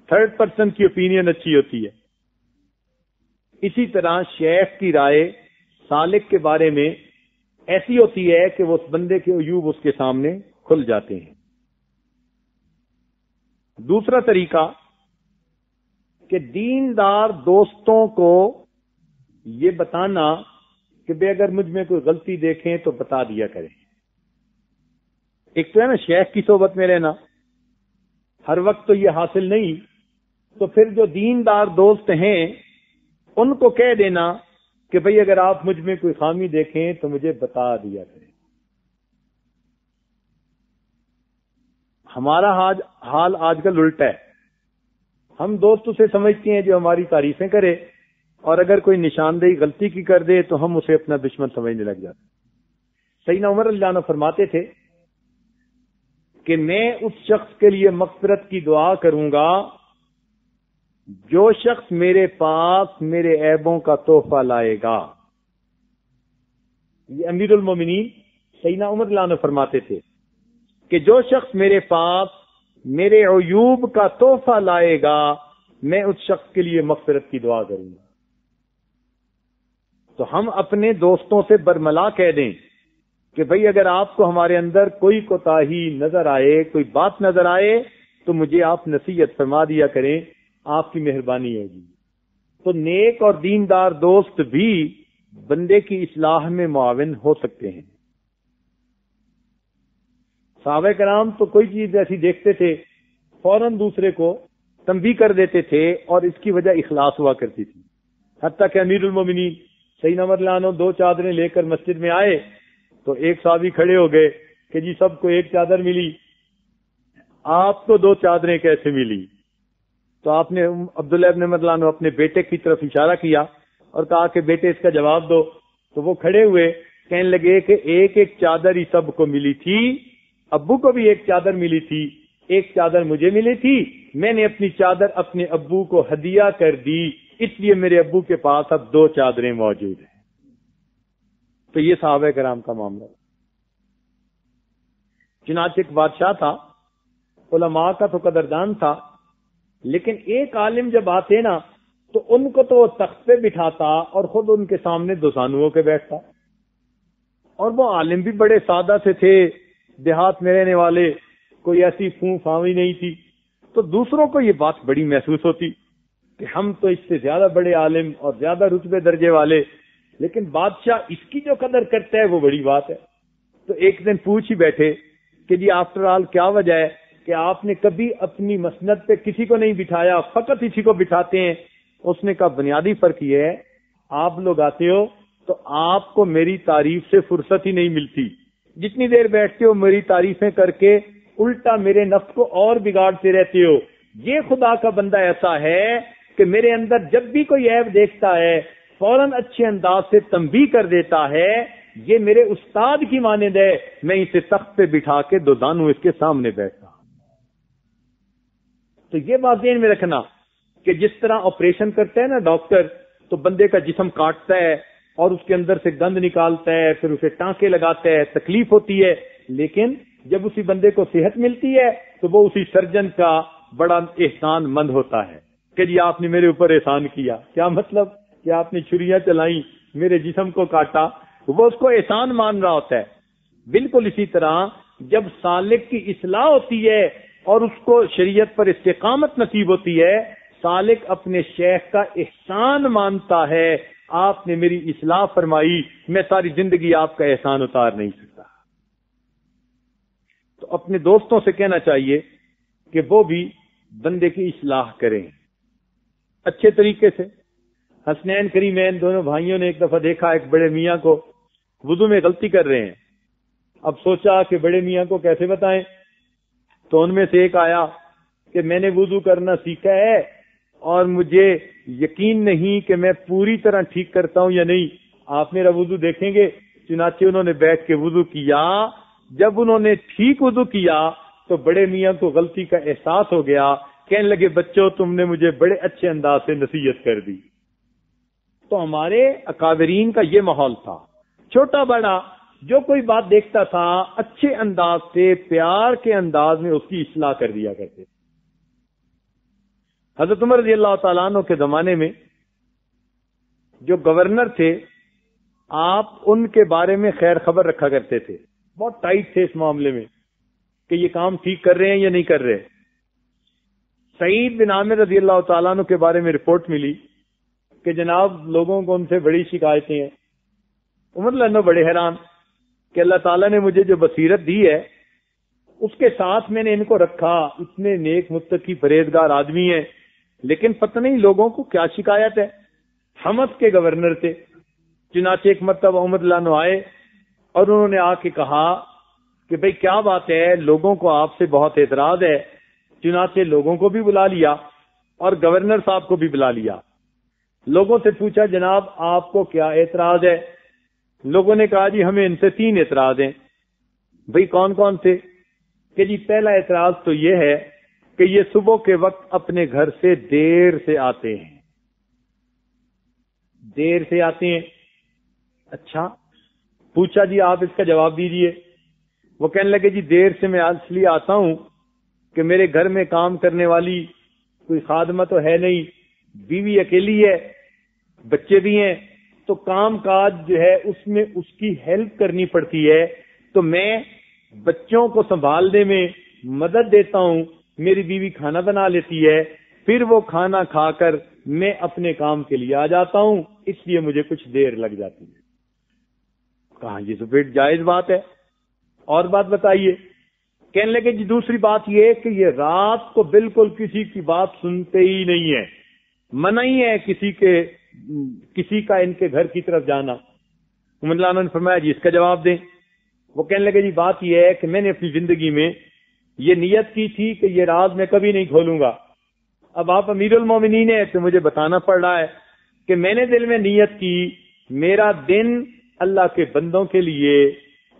تھرڈ پرسن کی اوپینین اچھی ہوتی ہے. اسی طرح شیخ کی رائے سالک کے بارے میں ایسی ہوتی ہے کہ وہ اس بندے کے عیوب اس کے سامنے کھل جاتے ہیں. دوسرا طریقہ کہ دیندار دوستوں کو یہ بتانا کہ بے اگر مجھ میں کوئی غلطی دیکھیں تو بتا دیا کریں. ایک تو ہے نا شیخ کی صحبت میں رہنا، ہر وقت تو یہ حاصل نہیں، تو پھر جو دیندار دوست ہیں ان کو کہہ دینا کہ بھئی اگر آپ مجھ میں کوئی خامی دیکھیں تو مجھے بتا دیا کریں. ہمارا حال آج کل الٹا ہے. ہم دوست اسے سمجھتے ہیں جو ہماری تعریفیں کرے، اور اگر کوئی نشاندہی غلطی کی کر دے تو ہم اسے اپنا دشمن سمجھنے لگ جاتے ہیں. سیدنا عمر رضی اللہ عنہ فرماتے تھے کہ میں اس شخص کے لیے مغفرت کی دعا کروں گا جو شخص میرے پاس میرے عیبوں کا تحفہ لائے گا. یہ امیر المومنین سیدنا عمر رضی اللہ عنہ فرماتے تھے کہ جو شخص میرے پاس میرے عیوب کا تحفہ لائے گا میں اس شخص کے لیے مغفرت کی دعا کروں گا. تو ہم اپنے دوستوں سے برملا کہہ دیں کہ بھئی اگر آپ کو ہمارے اندر کوئی کوتاہی نظر آئے، کوئی بات نظر آئے تو مجھے آپ نصیحت فرما دیا کریں، آپ کی مہربانی ہوگی. تو نیک اور دیندار دوست بھی بندے کی اصلاح میں معاون ہو سکتے ہیں. صحابہ کرام تو کوئی چیز ایسی دیکھتے تھے فوراً دوسرے کو تنبیہ کر دیتے تھے، اور اس کی وجہ اخلاص ہوا کرتی تھی. حتیٰ کہ امیر المومنین سیدنا عمر رضی اللہ عنہ 2 چادریں لے کر مسجد میں آئے تو ایک صحابی کھڑے ہو گئے کہ جی سب کو ایک چادر ملی، آپ کو 2 چادریں کیسے ملی؟ تو آپ نے عبداللہ ابن عمر رضی اللہ عنہ اپنے بیٹے کی طرف اشارہ کیا اور کہا کہ بیٹے اس کا جواب دو. تو وہ کھڑے ہوئے کہنے لگے کہ ایک ایک چادر ہی سب کو ملی تھی، ابو کو بھی ایک چادر ملی تھی، ایک چادر مجھے ملی تھی، میں نے اپنی چادر اپنے ابو کو ہدیہ کر دی، اس لیے میرے ابو کے پاس اب 2 چادریں موجود ہیں. تو یہ صحابہ کرام کا معاملہ. چنانچہ ایک بادشاہ تھا، علماء کا تو قدردان تھا، لیکن ایک عالم جب آتے نا تو ان کو تو وہ تخت پہ بٹھاتا اور خود ان کے سامنے 2 زانوؤں کے بیٹھتا. اور وہ عالم بھی بڑے سادہ سے تھے، دیہات میں رہنے والے، کوئی ایسی فوں فاوی نہیں تھی. تو دوسروں کو یہ بات بڑی محسوس ہوتی کہ ہم تو اس سے زیادہ بڑے عالم اور زیادہ رتبے درجے والے، لیکن بادشاہ اس کی جو قدر کرتا ہے وہ بڑی بات ہے. تو ایک دن پوچھ ہی بیٹھے کہ جی آفٹر آل کیا وجہ ہے کہ آپ نے کبھی اپنی مسند پہ کسی کو نہیں بٹھایا، فقط اسی کو بٹھاتے ہیں؟ اس نے کہا بنیادی فرق یہ ہے آپ لوگ آتے ہو تو آپ کو میری تعریف سے فرصت ہی نہیں ملتی، جتنی دیر بیٹھتے ہو میری تعریفیں کر کے الٹا میرے نفس کو اور بگاڑتے رہتے ہو. یہ خدا کا بندہ ایسا ہے کہ میرے اندر جب بھی کوئی عیب دیکھتا ہے فوراً اچھے انداز سے تنبیہ کر دیتا ہے. یہ میرے استاد کی مانند ہے، میں اسے تخت پہ بٹھا کے 2 زانو اس کے سامنے بیٹھتا. تو یہ بات ذہن میں رکھنا کہ جس طرح آپریشن کرتا ہے نا ڈاکٹر، تو بندے کا جسم کاٹتا ہے اور اس کے اندر سے گند نکالتا ہے، پھر اسے ٹانکے لگاتا ہے، تکلیف ہوتی ہے، لیکن جب اسی بندے کو صحت ملتی ہے تو وہ اسی سرجن کا بڑا احسان مند ہوتا ہے کہ جی آپ نے میرے اوپر احسان کیا. کیا مطلب کہ آپ نے چھریاں چلائیں، میرے جسم کو کاٹا، وہ اس کو احسان مان رہا ہوتا ہے. بالکل اسی طرح جب سالک کی اصلاح ہوتی ہے اور اس کو شریعت پر استقامت نصیب ہوتی ہے، سالک اپنے شیخ کا احسان مانتا ہے، آپ نے میری اصلاح فرمائی، میں ساری زندگی آپ کا احسان اتار نہیں سکتا. تو اپنے دوستوں سے کہنا چاہیے کہ وہ بھی بندے کی اصلاح کریں اچھے طریقے سے. حسنین کریمین دونوں بھائیوں نے ایک دفعہ دیکھا ایک بڑے میاں کو وضو میں غلطی کر رہے ہیں. اب سوچا کہ بڑے میاں کو کیسے بتائیں، تو ان میں سے ایک آیا کہ میں نے وضو کرنا سیکھا ہے اور مجھے یقین نہیں کہ میں پوری طرح ٹھیک کرتا ہوں یا نہیں، آپ میرا وضو دیکھیں گے. چنانچہ انہوں نے بیٹھ کے وضو کیا. جب انہوں نے ٹھیک وضو کیا تو بڑے میاں کو غلطی کا احساس ہو گیا، کہنے لگے بچوں تم نے مجھے بڑے اچھے انداز سے نصیحت کر دی. تو ہمارے اکابرین کا یہ ماحول تھا، چھوٹا بڑا جو کوئی بات دیکھتا تھا اچھے انداز سے پیار کے انداز میں اس کی اصلاح کر دیا کرتے. حضرت عمر رضی اللہ تعالیٰ عنہ کے زمانے میں جو گورنر تھے آپ ان کے بارے میں خیر خبر رکھا کرتے تھے، بہت ٹائٹ تھے اس معاملے میں کہ یہ کام ٹھیک کر رہے ہیں یا نہیں کر رہے. سعید بن عامر رضی اللہ تعالیٰ عنہ کے بارے میں رپورٹ ملی کہ جناب لوگوں کو ان سے بڑی شکایتیں ہیں، عمر لانو بڑے حیران کہ اللہ تعالیٰ نے مجھے جو بصیرت دی ہے اس کے ساتھ میں نے ان کو رکھا، اتنے نیک متقی پرہیزگار آدمی ہیں، لیکن پتہ نہیں لوگوں کو کیا شکایت ہے۔ حمص کے گورنر تھے، چنانچہ ایک مرتبہ عمر لانو آئے اور انہوں نے آ کے کہا کہ بھئی کیا بات ہے، لوگوں کو آپ سے بہت اعتراض ہے۔ چنانچہ لوگوں کو بھی بلا لیا اور گورنر صاحب کو بھی بلا لیا، لوگوں سے پوچھا جناب آپ کو کیا اعتراض ہے؟ لوگوں نے کہا جی ہمیں ان سے 3 اعتراض ہیں۔ بھئی کون کون سے؟ کہ جی پہلا اعتراض تو یہ ہے کہ یہ صبح کے وقت اپنے گھر سے دیر سے آتے ہیں، دیر سے آتے ہیں۔ اچھا، پوچھا جی آپ اس کا جواب دیجئے۔ وہ کہنے لگے جی دیر سے میں اس لیے آتا ہوں کہ میرے گھر میں کام کرنے والی کوئی خادمہ تو ہے نہیں، بیوی اکیلی ہے، بچے بھی ہیں، تو کام کاج جو ہے اس میں اس کی ہیلپ کرنی پڑتی ہے، تو میں بچوں کو سنبھالنے میں مدد دیتا ہوں، میری بیوی کھانا بنا لیتی ہے، پھر وہ کھانا کھا کر میں اپنے کام کے لیے آ جاتا ہوں، اس لیے مجھے کچھ دیر لگ جاتی ہے۔ کہا یہ تو پھر جائز بات ہے، اور بات بتائیے۔ کہنے لگے جی دوسری بات یہ کہ یہ رات کو بالکل کسی کی بات سنتے ہی نہیں ہے، منع ہی ہے کسی کا ان کے گھر کی طرف جانا۔ عمر لانو نے فرمایا جی اس کا جواب دیں۔ وہ کہنے لگے جی بات یہ ہے کہ میں نے اپنی زندگی میں یہ نیت کی تھی کہ یہ راز میں کبھی نہیں کھولوں گا، اب آپ امیر المومنین ہیں تو مجھے بتانا پڑ رہا ہے کہ میں نے دل میں نیت کی میرا دن اللہ کے بندوں کے لیے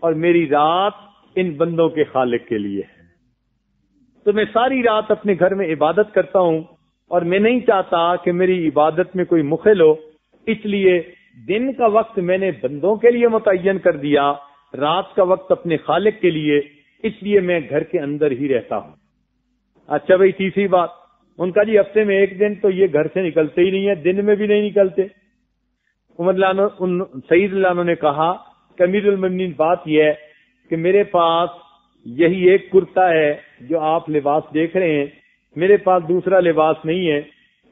اور میری رات ان بندوں کے خالق کے لیے ہے، تو میں ساری رات اپنے گھر میں عبادت کرتا ہوں اور میں نہیں چاہتا کہ میری عبادت میں کوئی مخل ہو، اس لیے دن کا وقت میں نے بندوں کے لیے متعین کر دیا، رات کا وقت اپنے خالق کے لیے، اس لیے میں گھر کے اندر ہی رہتا ہوں۔ اچھا بھائی تیسری بات، ان کا جی ہفتے میں ایک دن تو یہ گھر سے نکلتے ہی نہیں ہے، دن میں بھی نہیں نکلتے۔ عمر لانو سعید لانو نے کہا کہ امیر المومنین بات یہ ہے کہ میرے پاس یہی ایک کرتا ہے جو آپ لباس دیکھ رہے ہیں، میرے پاس دوسرا لباس نہیں ہے،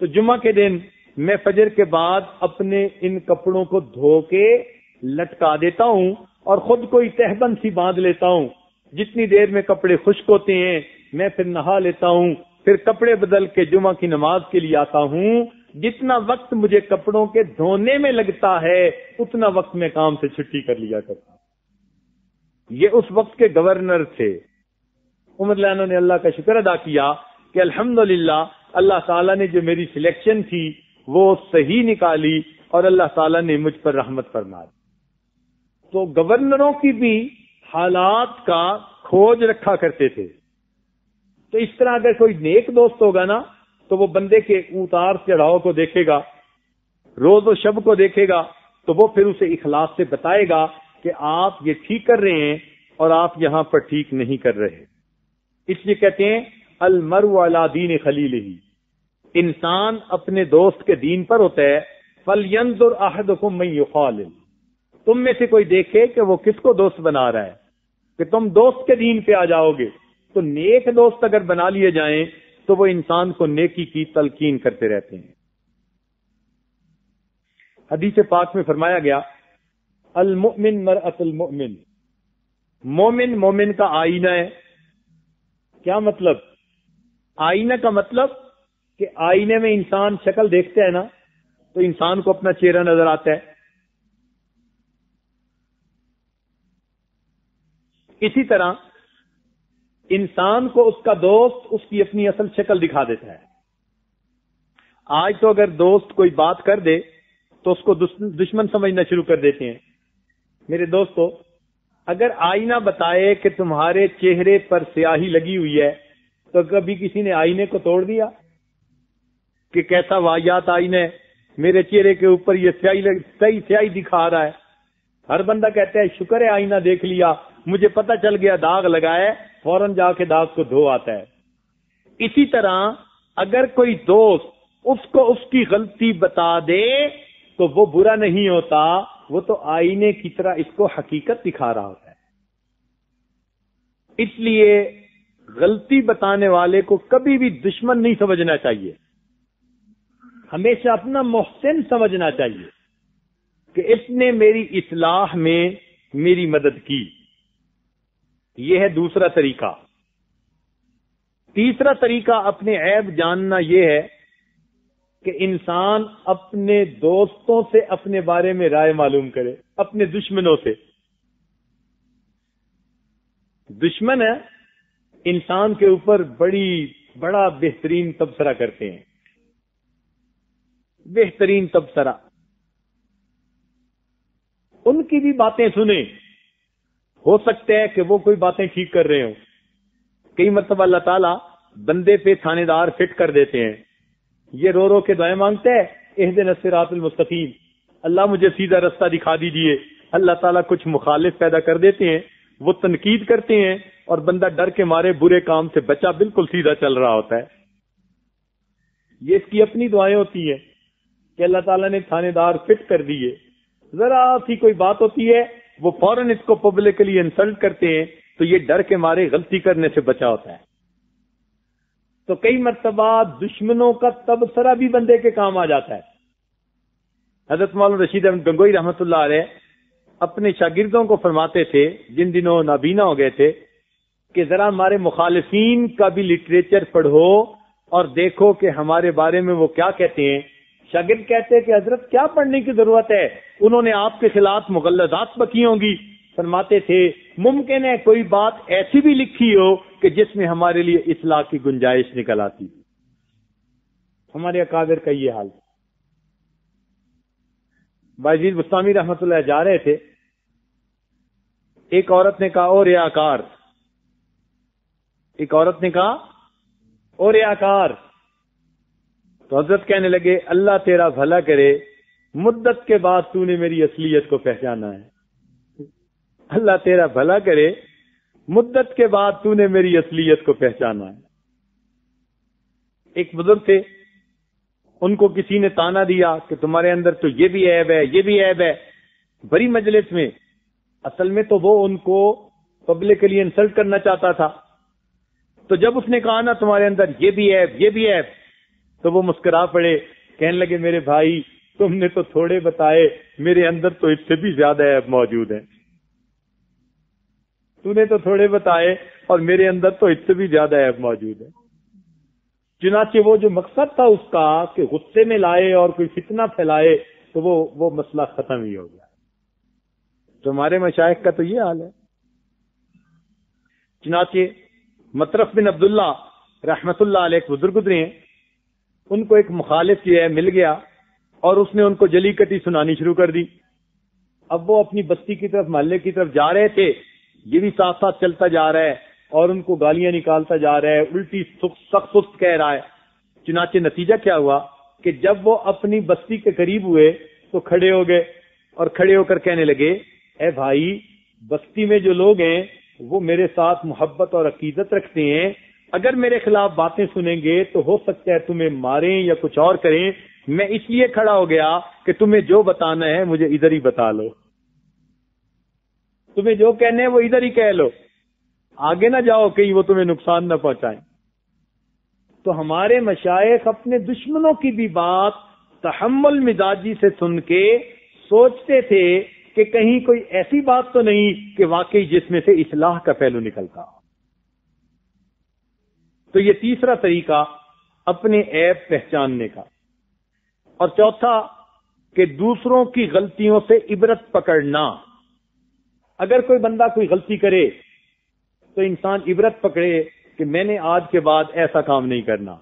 تو جمعہ کے دن میں فجر کے بعد اپنے ان کپڑوں کو دھو کے لٹکا دیتا ہوں اور خود کو تہبند سی باندھ لیتا ہوں، جتنی دیر میں کپڑے خشک ہوتے ہیں میں پھر نہا لیتا ہوں، پھر کپڑے بدل کے جمعہ کی نماز کے لیے آتا ہوں، جتنا وقت مجھے کپڑوں کے دھونے میں لگتا ہے اتنا وقت میں کام سے چھٹی کر لیا کرتا ہوں۔ یہ اس وقت کے گورنر تھے۔ عمر لانو نے اللہ کا شکر ادا کیا کہ الحمدللہ اللہ تعالیٰ نے جو میری سلیکشن تھی وہ صحیح نکالی اور اللہ تعالیٰ نے مجھ پر رحمت فرمائی۔ تو گورنروں کی بھی حالات کا کھوج رکھا کرتے تھے، تو اس طرح اگر کوئی نیک دوست ہوگا نا تو وہ بندے کے اتار چڑھاؤ کو دیکھے گا، روز و شب کو دیکھے گا، تو وہ پھر اسے اخلاص سے بتائے گا کہ آپ یہ ٹھیک کر رہے ہیں اور آپ یہاں پر ٹھیک نہیں کر رہے۔ اس لیے کہتے ہیں المرء علی دین خلیلہ، انسان اپنے دوست کے دین پر ہوتا ہے۔ فَلْيَنْظُرْ أَحَدُكُمْ مَنْ يُخَالِلُ، تم میں سے کوئی دیکھے کہ وہ کس کو دوست بنا رہا ہے، کہ تم دوست کے دین پہ آ جاؤ گے۔ تو نیک دوست اگر بنا لیے جائیں تو وہ انسان کو نیکی کی تلقین کرتے رہتے ہیں۔ حدیث پاک میں فرمایا گیا المؤمن مرأۃ المؤمن، مومن مومن کا آئینہ ہے۔ کیا مطلب؟ آئینہ کا مطلب کہ آئینے میں انسان شکل دیکھتا ہے نا تو انسان کو اپنا چہرہ نظر آتا ہے، اسی طرح انسان کو اس کا دوست اس کی اپنی اصل شکل دکھا دیتا ہے۔ آج تو اگر دوست کوئی بات کر دے تو اس کو دشمن سمجھنا شروع کر دیتے ہیں۔ میرے دوستو، اگر آئینہ بتائے کہ تمہارے چہرے پر سیاہی لگی ہوئی ہے تو کبھی کسی نے آئینے کو توڑ دیا کہ کیسا واہیات آئینہ ہے، میرے چہرے کے اوپر یہ سیاہی دکھا رہا ہے۔ ہر بندہ کہتا ہے شکر ہے آئینہ دیکھ لیا، مجھے پتہ چل گیا داغ لگا ہے، فوراً جا کے داغ کو دھو آتا ہے۔ اسی طرح اگر کوئی دوست اس کو اس کی غلطی بتا دے تو وہ برا نہیں ہوتا، وہ تو آئینے کی طرح اس کو حقیقت دکھا رہا ہوتا ہے۔ اس لیے غلطی بتانے والے کو کبھی بھی دشمن نہیں سمجھنا چاہیے، ہمیشہ اپنا محسن سمجھنا چاہیے۔ کہ اس نے میری اصلاح میں میری مدد کی. یہ ہے دوسرا طریقہ. تیسرا طریقہ اپنے عیب جاننا یہ ہے کہ انسان اپنے دوستوں سے اپنے بارے میں رائے معلوم کرے، اپنے دشمنوں سے. دشمن ہے انسان کے اوپر بڑا بہترین تبصرہ کرتے ہیں، بہترین تبصرہ. ان کی بھی باتیں سنیں، ہو سکتا ہے کہ وہ کوئی باتیں ٹھیک کر رہے ہوں. کئی مرتبہ اللہ تعالیٰ بندے پہ تھانے دار فٹ کر دیتے ہیں. یہ رو رو کے دعائیں مانگتا ہے، اہدنا الصراط المستقیم، اللہ مجھے سیدھا رستہ دکھا دیجیے. اللہ تعالیٰ کچھ مخالف پیدا کر دیتے ہیں، وہ تنقید کرتے ہیں اور بندہ ڈر کے مارے برے کام سے بچا بالکل سیدھا چل رہا ہوتا ہے. یہ اس کی اپنی دعائیں ہوتی ہیں کہ اللہ تعالیٰ نے تھانے دار فٹ کر دیے. ذرا سی کوئی بات ہوتی ہے وہ فوراً اس کو پبلکلی انسلٹ کرتے ہیں، تو یہ ڈر کے مارے غلطی کرنے سے بچا ہوتا ہے. تو کئی مرتبہ دشمنوں کا تبصرہ بھی بندے کے کام آ جاتا ہے. حضرت مولانا رشید احمد گنگوئی رحمۃ اللہ علیہ اپنے شاگردوں کو فرماتے تھے جن دنوں نابینا ہو گئے تھے کہ ذرا ہمارے مخالفین کا بھی لٹریچر پڑھو اور دیکھو کہ ہمارے بارے میں وہ کیا کہتے ہیں. شاگرد کہتے کہ حضرت کیا پڑھنے کی ضرورت ہے، انہوں نے آپ کے خلاف مغلظات بکی ہوں گی. فرماتے تھے ممکن ہے کوئی بات ایسی بھی لکھی ہو کہ جس میں ہمارے لیے اصلاح کی گنجائش نکل آتی. ہمارے اکابر کا یہ حال. باجید بستامی رحمۃ اللہ جا رہے تھے، ایک عورت نے کہا او ریاکار، ایک عورت نے کہا او ریاکار. تو حضرت کہنے لگے اللہ تیرا بھلا کرے، مدت کے بعد تو نے میری اصلیت کو پہچانا ہے. اللہ تیرا بھلا کرے، مدت کے بعد تو نے میری اصلیت کو پہچانا ہے. ایک بزرگ تھے، ان کو کسی نے تانا دیا کہ تمہارے اندر تو یہ بھی عیب ہے، یہ بھی عیب ہے، بڑی مجلس میں. اصل میں تو وہ ان کو پبلکلی انسلٹ کرنا چاہتا تھا. تو جب اس نے کہا نا تمہارے اندر یہ بھی عیب، یہ بھی عیب، تو وہ مسکرا پڑے، کہنے لگے میرے بھائی تم نے تو تھوڑے بتائے، میرے اندر تو اس سے بھی زیادہ عیب موجود ہیں. تو نے تو تھوڑے بتائے اور میرے اندر تو اس سے بھی زیادہ عیب موجود ہے. چنانچہ وہ جو مقصد تھا اس کا کہ غصے میں لائے اور کوئی فتنہ پھیلائے، تو وہ مسئلہ ختم ہی ہو گیا. تو ہمارے مشائخ کا تو یہ حال ہے. چنانچہ مطرف بن عبداللہ رحمت اللہ علیہ بزرگ گزرے ہیں، ان کو ایک مخالف جو ہے مل گیا اور اس نے ان کو جلی کٹی سنانی شروع کر دی. اب وہ اپنی بستی کی طرف، محلے کی طرف جا رہے تھے، یہ بھی ساتھ ساتھ چلتا جا رہا ہے اور ان کو گالیاں نکالتا جا رہا ہے، الٹی سخت سست کہہ رہا ہے. چنانچہ نتیجہ کیا ہوا کہ جب وہ اپنی بستی کے قریب ہوئے تو کھڑے ہو گئے اور کھڑے ہو کر کہنے لگے اے بھائی، بستی میں جو لوگ ہیں وہ میرے ساتھ محبت اور عقیدت رکھتے ہیں، اگر میرے خلاف باتیں سنیں گے تو ہو سکتا ہے تمہیں ماریں یا کچھ اور کریں. میں اس لیے کھڑا ہو گیا کہ تمہیں جو بتانا ہے مجھے ادھر ہی بتا لو، تمہیں جو کہنے ہیں وہ ادھر ہی کہہ لو، آگے نہ جاؤ کہیں وہ تمہیں نقصان نہ پہنچائیں. تو ہمارے مشائخ اپنے دشمنوں کی بھی بات تحمل مزاجی سے سن کے سوچتے تھے کہ کہیں کوئی ایسی بات تو نہیں کہ واقعی جس میں سے اصلاح کا پہلو نکلتا. تو یہ تیسرا طریقہ اپنے عیب پہچاننے کا. اور چوتھا کہ دوسروں کی غلطیوں سے عبرت پکڑنا. اگر کوئی بندہ کوئی غلطی کرے تو انسان عبرت پکڑے کہ میں نے آج کے بعد ایسا کام نہیں کرنا.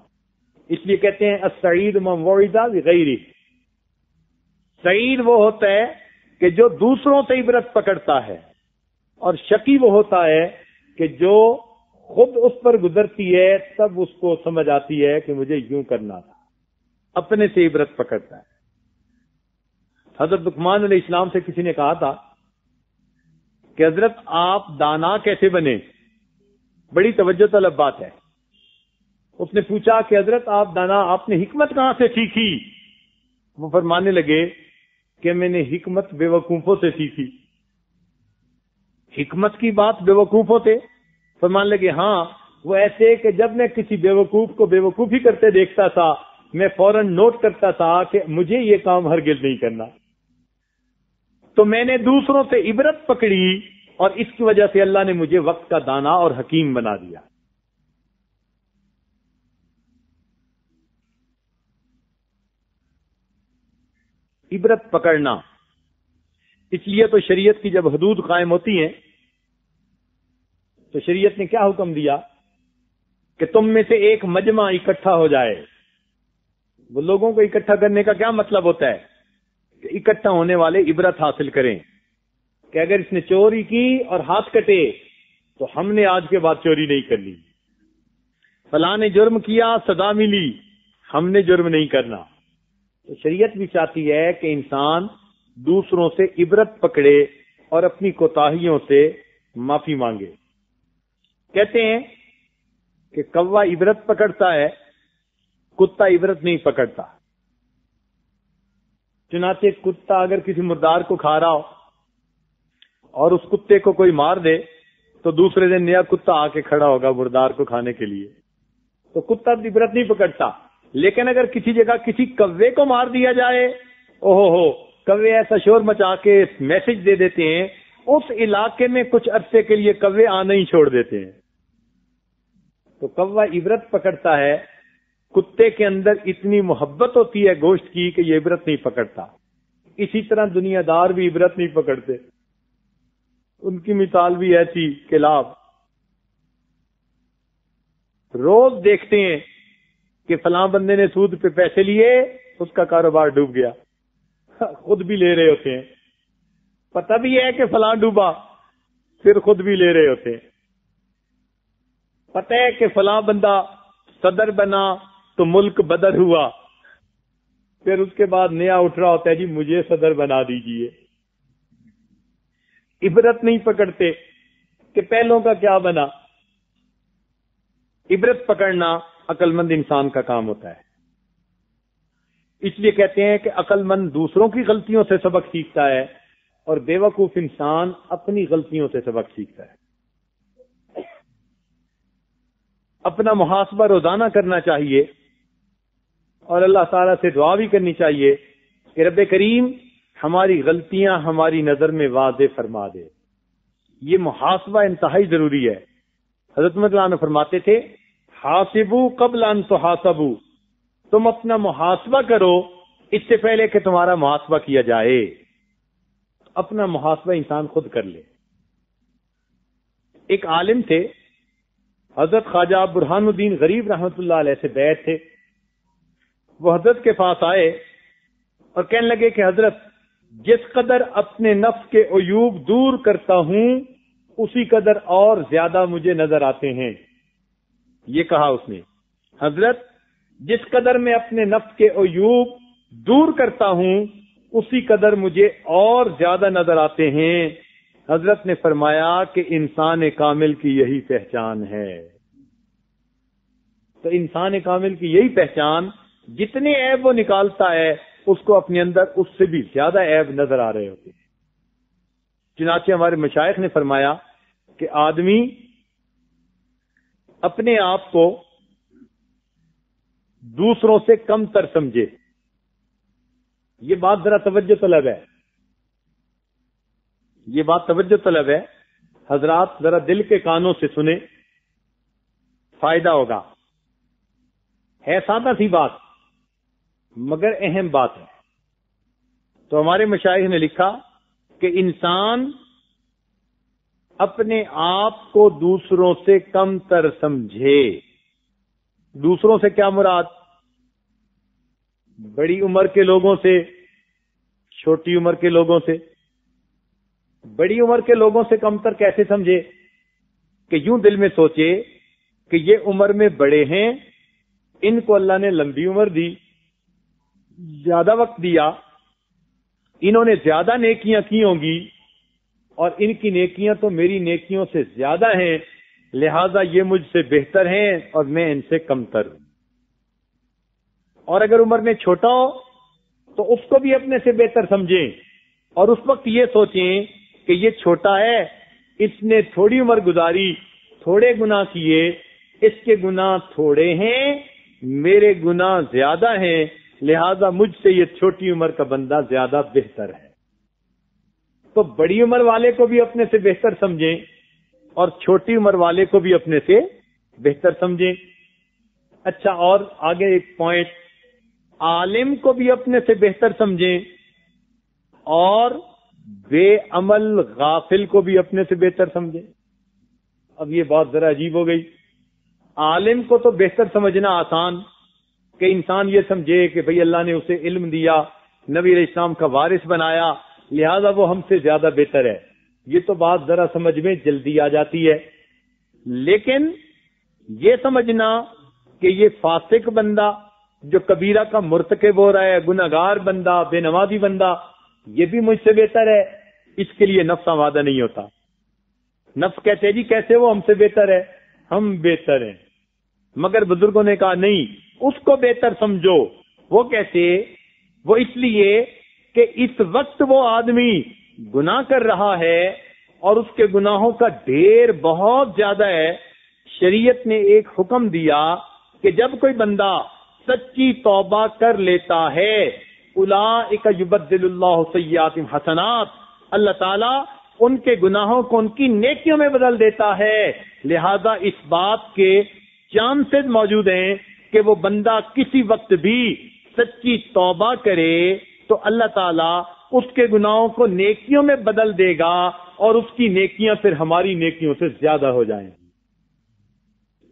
اس لیے کہتے ہیں السعید من وعظ بغیرہ. سعید وہ ہوتا ہے کہ جو دوسروں سے عبرت پکڑتا ہے، اور شقی وہ ہوتا ہے کہ جو خود اس پر گزرتی ہے تب اس کو سمجھ آتی ہے کہ مجھے یوں کرنا تھا، اپنے سے عبرت پکڑتا ہے. حضرت لقمان علیہ السلام سے کسی نے کہا تھا کہ حضرت آپ دانا کیسے بنے؟ بڑی توجہ طلب بات ہے. اس نے پوچھا کہ حضرت آپ دانا، آپ نے حکمت کہاں سے سیکھی؟ وہ فرمانے لگے کہ میں نے حکمت بے وقوفوں سے سیکھی. حکمت کی بات بے وقوفوں سے؟ فرمانے لگے ہاں، وہ ایسے کہ جب میں کسی بے وقوف کو بے وقوفی کرتے دیکھتا تھا میں فوراً نوٹ کرتا تھا کہ مجھے یہ کام ہرگز نہیں کرنا. تو میں نے دوسروں سے عبرت پکڑی اور اس کی وجہ سے اللہ نے مجھے وقت کا دانا اور حکیم بنا دیا. عبرت پکڑنا. اس لیے تو شریعت کی جب حدود قائم ہوتی ہیں تو شریعت نے کیا حکم دیا کہ تم میں سے ایک مجمع اکٹھا ہو جائے. وہ لوگوں کو اکٹھا کرنے کا کیا مطلب ہوتا ہے کہ اکٹھا ہونے والے عبرت حاصل کریں کہ اگر اس نے چوری کی اور ہاتھ کٹے تو ہم نے آج کے بعد چوری نہیں کرنی. فلاں نے جرم کیا سزا ملی، ہم نے جرم نہیں کرنا. تو شریعت بھی چاہتی ہے کہ انسان دوسروں سے عبرت پکڑے اور اپنی کوتاہیوں سے معافی مانگے. کہتے ہیں کہ کوا عبرت پکڑتا ہے، کتا عبرت نہیں پکڑتا. چنانچہ کتا اگر کسی مردار کو کھا رہا ہو اور اس کتے کو کوئی مار دے تو دوسرے دن نیا کتا آ کے کھڑا ہوگا مردار کو کھانے کے لیے. تو کتا عبرت نہیں پکڑتا. لیکن اگر کسی جگہ کسی کوے کو مار دیا جائے، اوہو ہو، کوے ایسا شور مچا کے میسج دے دیتے ہیں، اس علاقے میں کچھ عرصے کے لیے کوے آنا ہی چھوڑ دیتے ہیں. تو کوا عبرت پکڑتا ہے. کتے کے اندر اتنی محبت ہوتی ہے گوشت کی کہ یہ عبرت نہیں پکڑتا. اسی طرح دنیا دار بھی عبرت نہیں پکڑتے. ان کی مثال بھی ایسی کہ لاب روز دیکھتے ہیں کہ فلاں بندے نے سود پہ پیسے لیے، اس کا کاروبار ڈوب گیا. خود بھی لے رہے ہوتے ہیں، پتہ بھی ہے کہ فلاں ڈوبا، پھر خود بھی لے رہے ہوتے ہیں. پتہ ہے کہ فلاں بندہ صدر بنا تو ملک بدر ہوا، پھر اس کے بعد نیا اٹھ رہا ہوتا ہے جی مجھے صدر بنا دیجئے. عبرت نہیں پکڑتے کہ پہلوں کا کیا بنا. عبرت پکڑنا عقل مند انسان کا کام ہوتا ہے. اس لیے کہتے ہیں کہ عقل مند دوسروں کی غلطیوں سے سبق سیکھتا ہے اور بے وقوف انسان اپنی غلطیوں سے سبق سیکھتا ہے. اپنا محاسبہ روزانہ کرنا چاہیے اور اللہ تعالیٰ سے دعا بھی کرنی چاہیے کہ رب کریم ہماری غلطیاں ہماری نظر میں واضح فرما دے. یہ محاسبہ انتہائی ضروری ہے. حضرت مولانا فرماتے تھے حاسبو قبل ان تحاسبو، تم اپنا محاسبہ کرو اس سے پہلے کہ تمہارا محاسبہ کیا جائے. اپنا محاسبہ انسان خود کر لے. ایک عالم تھے حضرت خواجہ برہان الدین غریب رحمت اللہ علیہ سے بیعت تھے. وہ حضرت کے پاس آئے اور کہنے لگے کہ حضرت جس قدر اپنے نفس کے عیوب دور کرتا ہوں اسی قدر اور زیادہ مجھے نظر آتے ہیں. یہ کہا اس نے، حضرت جس قدر میں اپنے نفس کے عیوب دور کرتا ہوں اسی قدر مجھے اور زیادہ نظر آتے ہیں. حضرت نے فرمایا کہ انسان کامل کی یہی پہچان ہے. تو انسان کامل کی یہی پہچان، جتنے عیب وہ نکالتا ہے اس کو اپنے اندر اس سے بھی زیادہ عیب نظر آ رہے ہوتے ہیں. چنانچہ ہمارے مشائخ نے فرمایا کہ آدمی اپنے آپ کو دوسروں سے کم تر سمجھے. یہ بات ذرا توجہ طلب ہے، یہ بات توجہ طلب ہے. حضرات ذرا دل کے کانوں سے سنیں، فائدہ ہوگا. ہے سادہ سی بات مگر اہم بات ہے. تو ہمارے مشائخ نے لکھا کہ انسان اپنے آپ کو دوسروں سے کم تر سمجھے. دوسروں سے کیا مراد؟ بڑی عمر کے لوگوں سے، چھوٹی عمر کے لوگوں سے. بڑی عمر کے لوگوں سے کم تر کیسے سمجھے؟ کہ یوں دل میں سوچے کہ یہ عمر میں بڑے ہیں، ان کو اللہ نے لمبی عمر دی، زیادہ وقت دیا، انہوں نے زیادہ نیکیاں کی ہوں گی اور ان کی نیکیاں تو میری نیکیوں سے زیادہ ہیں، لہذا یہ مجھ سے بہتر ہیں اور میں ان سے کمتر ہوں. اور اگر عمر میں چھوٹا ہو تو اس کو بھی اپنے سے بہتر سمجھیں اور اس وقت یہ سوچیں کہ یہ چھوٹا ہے، اس نے تھوڑی عمر گزاری، تھوڑے گناہ کیے، اس کے گناہ تھوڑے ہیں، میرے گناہ زیادہ ہیں، لہذا مجھ سے یہ چھوٹی عمر کا بندہ زیادہ بہتر ہے. تو بڑی عمر والے کو بھی اپنے سے بہتر سمجھیں اور چھوٹی عمر والے کو بھی اپنے سے بہتر سمجھیں. اچھا، اور آگے ایک پوائنٹ، عالم کو بھی اپنے سے بہتر سمجھیں اور بے عمل غافل کو بھی اپنے سے بہتر سمجھیں. اب یہ بات ذرا عجیب ہو گئی. عالم کو تو بہتر سمجھنا آسان کہ انسان یہ سمجھے کہ بھئی اللہ نے اسے علم دیا، نبی علیہ السلام کا وارث بنایا، لہذا وہ ہم سے زیادہ بہتر ہے. یہ تو بات ذرا سمجھ میں جلدی آ جاتی ہے. لیکن یہ سمجھنا کہ یہ فاسق بندہ جو کبیرہ کا مرتکب ہو رہا ہے، گناہگار بندہ، بے نمازی بندہ، یہ بھی مجھ سے بہتر ہے، اس کے لیے نفس آمادہ نہیں ہوتا. نفس کہتے ہیں جی کیسے وہ ہم سے بہتر ہے، ہم بہتر ہیں. مگر بزرگوں نے کہا نہیں، اس کو بہتر سمجھو. وہ کیسے؟ وہ اس لیے کہ اس وقت وہ آدمی گناہ کر رہا ہے اور اس کے گناہوں کا ڈھیر بہت زیادہ ہے. شریعت نے ایک حکم دیا کہ جب کوئی بندہ سچی توبہ کر لیتا ہے، اولئک یبدل اللہ سیئاتہم حسنات، اللہ تعالیٰ ان کے گناہوں کو ان کی نیکیوں میں بدل دیتا ہے. لہذا اس بات کے چانسز موجود ہیں کہ وہ بندہ کسی وقت بھی سچی توبہ کرے تو اللہ تعالیٰ اس کے گناہوں کو نیکیوں میں بدل دے گا اور اس کی نیکیاں پھر ہماری نیکیوں سے زیادہ ہو جائیں.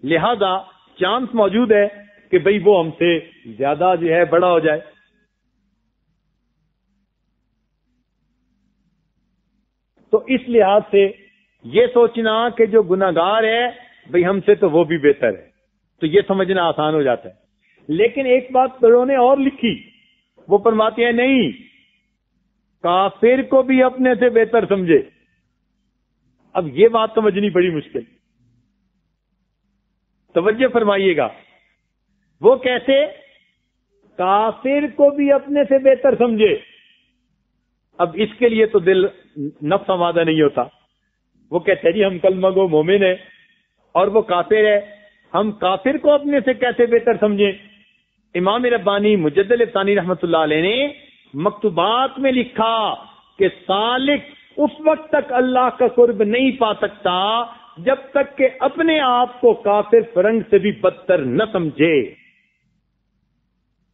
لہذا چانس موجود ہے کہ بھئی وہ ہم سے زیادہ جو ہے بڑا ہو جائے. تو اس لحاظ سے یہ سوچنا کہ جو گناہگار ہے بھئی ہم سے تو وہ بھی بہتر ہے، تو یہ سمجھنا آسان ہو جاتا ہے. لیکن ایک بات انہوں نے اور لکھی، وہ فرماتے ہیں نہیں، کافر کو بھی اپنے سے بہتر سمجھے. اب یہ بات سمجھنی بڑی مشکل، توجہ فرمائیے گا. وہ کیسے؟ کافر کو بھی اپنے سے بہتر سمجھے. اب اس کے لیے تو دل نفس آمادہ نہیں ہوتا. وہ کہتے ہیں جی ہم کلمہ گو مومن ہیں اور وہ کافر ہے، ہم کافر کو اپنے سے کیسے بہتر سمجھیں؟ امام ربانی مجدد ثانی رحمۃ اللہ علیہ نے مکتوبات میں لکھا کہ سالک اس وقت تک اللہ کا قرب نہیں پا سکتا جب تک کہ اپنے آپ کو کافر فرنگ سے بھی بدتر نہ سمجھے.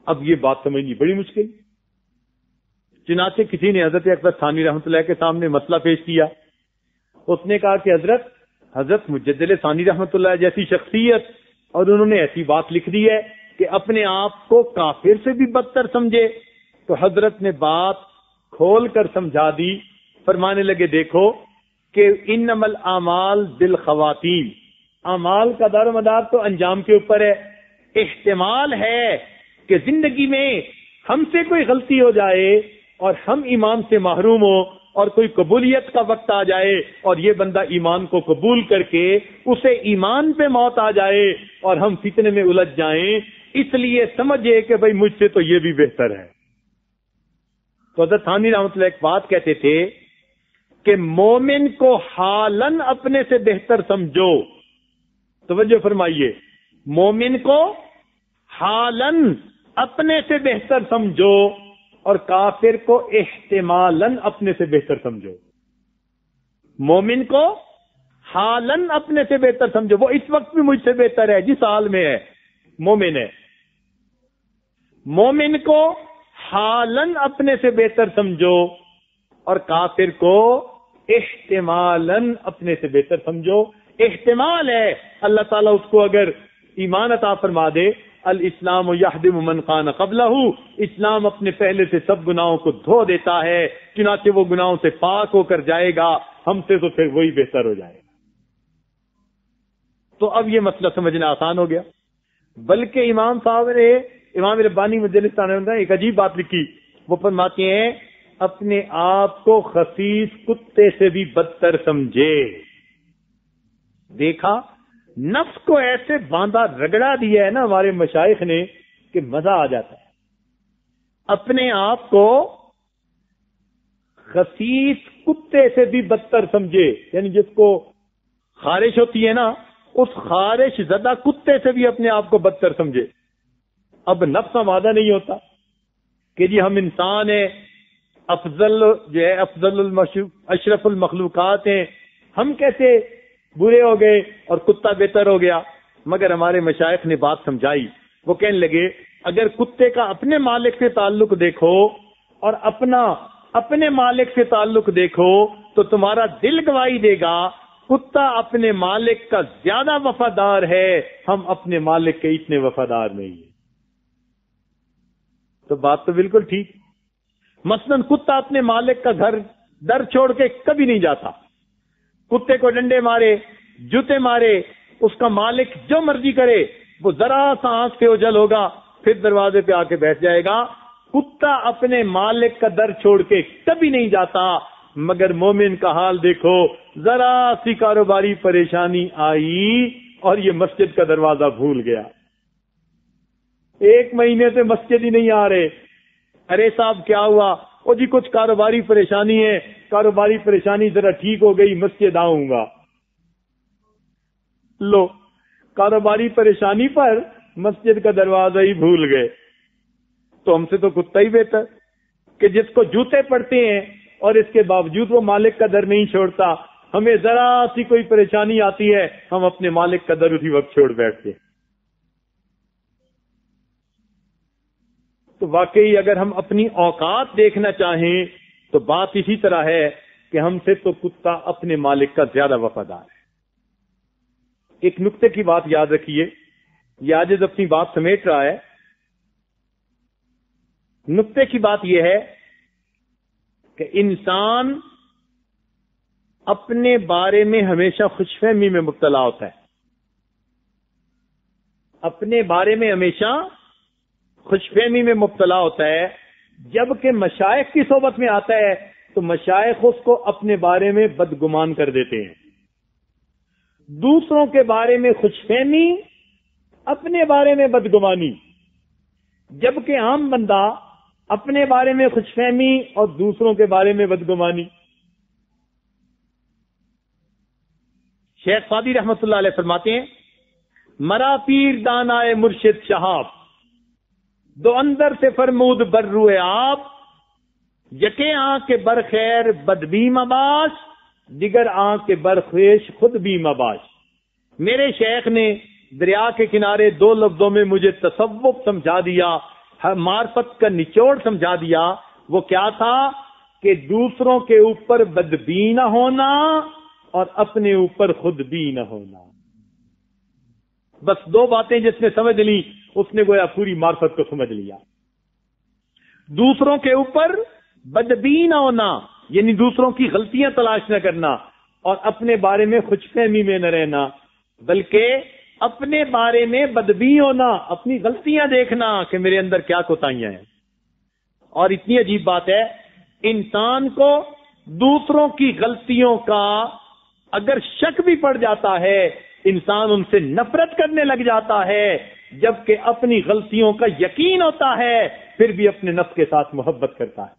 اب یہ بات سمجھنی بڑی مشکل. چنانچہ کسی نے حضرت اکبر ثانی رحمۃ اللہ کے سامنے مسئلہ پیش کیا. اس نے کہا کہ حضرت مجدد ثانی رحمۃ اللہ جیسی شخصیت اور انہوں نے ایسی بات لکھ دی ہے کہ اپنے آپ کو کافر سے بھی بدتر سمجھے. تو حضرت نے بات کھول کر سمجھا دی. فرمانے لگے دیکھو کہ انما الاعمال بالخواتیم، اعمال کا دار و مدار تو انجام کے اوپر ہے. احتمال ہے کہ زندگی میں ہم سے کوئی غلطی ہو جائے اور ہم ایمان سے محروم ہو اور کوئی قبولیت کا وقت آ جائے اور یہ بندہ ایمان کو قبول کر کے اسے ایمان پہ موت آ جائے اور ہم فتنے میں الجھ جائیں. اس لیے سمجھے کہ بھئی مجھ سے تو یہ بھی بہتر ہے. تو حضرت ثانی رحمۃ اللہ ایک بات کہتے تھے کہ مومن کو حالن اپنے سے بہتر سمجھو. توجہ فرمائیے، مومن کو حالن اپنے سے بہتر سمجھو اور کافر کو احتمالن اپنے سے بہتر سمجھو. مومن کو حالن اپنے سے بہتر سمجھو، وہ اس وقت بھی مجھ سے بہتر ہے جس حال میں ہے مومن ہے. مومن کو حالن اپنے سے بہتر سمجھو اور کافر کو احتمالن اپنے سے بہتر سمجھو. احتمال ہے اللہ تعالیٰ اس کو اگر ایمان عطا فرما دے، الاسلام یہدم من کان قبلہ، اسلام اپنے پہلے سے سب گناہوں کو دھو دیتا ہے، چنانچہ وہ گناہوں سے پاک ہو کر جائے گا ہم سے، تو پھر وہی بہتر ہو جائے گا. تو اب یہ مسئلہ سمجھنا آسان ہو گیا. بلکہ امام صاحب نے، امام ربانی مجلس نے ایک عجیب بات لکھی. وہ فرماتے ہیں اپنے آپ کو خسیس کتے سے بھی بدتر سمجھے. دیکھا، نفس کو ایسے باندھا رگڑا دیا ہے نا ہمارے مشائخ نے کہ مزہ آ جاتا ہے. اپنے آپ کو خسیس کتے سے بھی بدتر سمجھے، یعنی جس کو خارش ہوتی ہے نا، اس خارش زدہ کتے سے بھی اپنے آپ کو بدتر سمجھے. اب نفس آمادہ نہیں ہوتا کہ جی ہم انسان ہیں، افضل جو ہے افضل اشرف المخلوقات ہیں، ہم کیسے برے ہو گئے اور کتا بہتر ہو گیا؟ مگر ہمارے مشائخ نے بات سمجھائی. وہ کہنے لگے اگر کتے کا اپنے مالک سے تعلق دیکھو اور اپنے مالک سے تعلق دیکھو تو تمہارا دل گواہی دے گا کتا اپنے مالک کا زیادہ وفادار ہے، ہم اپنے مالک کے اتنے وفادار نہیں ہیں. تو بات تو بالکل ٹھیک. مثلا کتا اپنے مالک کا گھر در چھوڑ کے کبھی نہیں جاتا. کتے کو ڈنڈے مارے، جوتے مارے، اس کا مالک جو مرضی کرے، وہ ذرا سا آنکھ سے اوجھل ہوگا پھر دروازے پہ آ کے بیٹھ جائے گا. کتا اپنے مالک کا در چھوڑ کے کبھی نہیں جاتا. مگر مومن کا حال دیکھو، ذرا سی کاروباری پریشانی آئی اور یہ مسجد کا دروازہ بھول گیا. 1 مہینے سے مسجد ہی نہیں آ رہے. ارے صاحب کیا ہوا؟ او جی کچھ کاروباری پریشانی ہے، کاروباری پریشانی ذرا ٹھیک ہو گئی مسجد آؤں گا. لو، کاروباری پریشانی پر مسجد کا دروازہ ہی بھول گئے. تو ہم سے تو کتا ہی بہتر کہ جس کو جوتے پڑتے ہیں اور اس کے باوجود وہ مالک کا در نہیں چھوڑتا. ہمیں ذرا سی کوئی پریشانی آتی ہے ہم اپنے مالک کا در اسی وقت چھوڑ بیٹھتے. تو واقعی اگر ہم اپنی اوقات دیکھنا چاہیں تو بات اسی طرح ہے کہ ہم سے تو کتا اپنے مالک کا زیادہ وفادار ہے. ایک نقطے کی بات یاد رکھیے، یہ آج اپنی بات سمیٹ رہا ہے. نقطے کی بات یہ ہے کہ انسان اپنے بارے میں ہمیشہ خوش فہمی میں مبتلا ہوتا ہے. اپنے بارے میں ہمیشہ خوش فہمی میں مبتلا ہوتا ہے. جبکہ مشائخ کی صحبت میں آتا ہے تو مشائخ اس کو اپنے بارے میں بدگمان کر دیتے ہیں. دوسروں کے بارے میں خوش فہمی، اپنے بارے میں بدگمانی. جبکہ عام بندہ اپنے بارے میں خوش فہمی اور دوسروں کے بارے میں بدگمانی. شیخ سعدی رحمت اللہ علیہ فرماتے ہیں مرا پیر دانائے مرشد شہاب، دو اندر سے فرمود بر روئے آپ، یکے آنکھ کے بر خیر بدبی مباش، دیگر آنکھ کے بر خیش خود بھی مباش. میرے شیخ نے دریا کے کنارے 2 لفظوں میں مجھے تصوف سمجھا دیا، معرفت کا نچوڑ سمجھا دیا. وہ کیا تھا کہ دوسروں کے اوپر بدبی نہ ہونا اور اپنے اوپر خود بھی نہ ہونا. بس 2 باتیں جس نے سمجھ لی اس نے گویا پوری معرفت کو سمجھ لیا. دوسروں کے اوپر بدبی نہ ہونا یعنی دوسروں کی غلطیاں تلاش نہ کرنا اور اپنے بارے میں خوش فہمی میں نہ رہنا، بلکہ اپنے بارے میں بدبی ہونا، اپنی غلطیاں دیکھنا کہ میرے اندر کیا کوتاہیاں ہیں. اور اتنی عجیب بات ہے، انسان کو دوسروں کی غلطیوں کا اگر شک بھی پڑ جاتا ہے انسان ان سے نفرت کرنے لگ جاتا ہے، جبکہ اپنی غلطیوں کا یقین ہوتا ہے پھر بھی اپنے نفس کے ساتھ محبت کرتا ہے.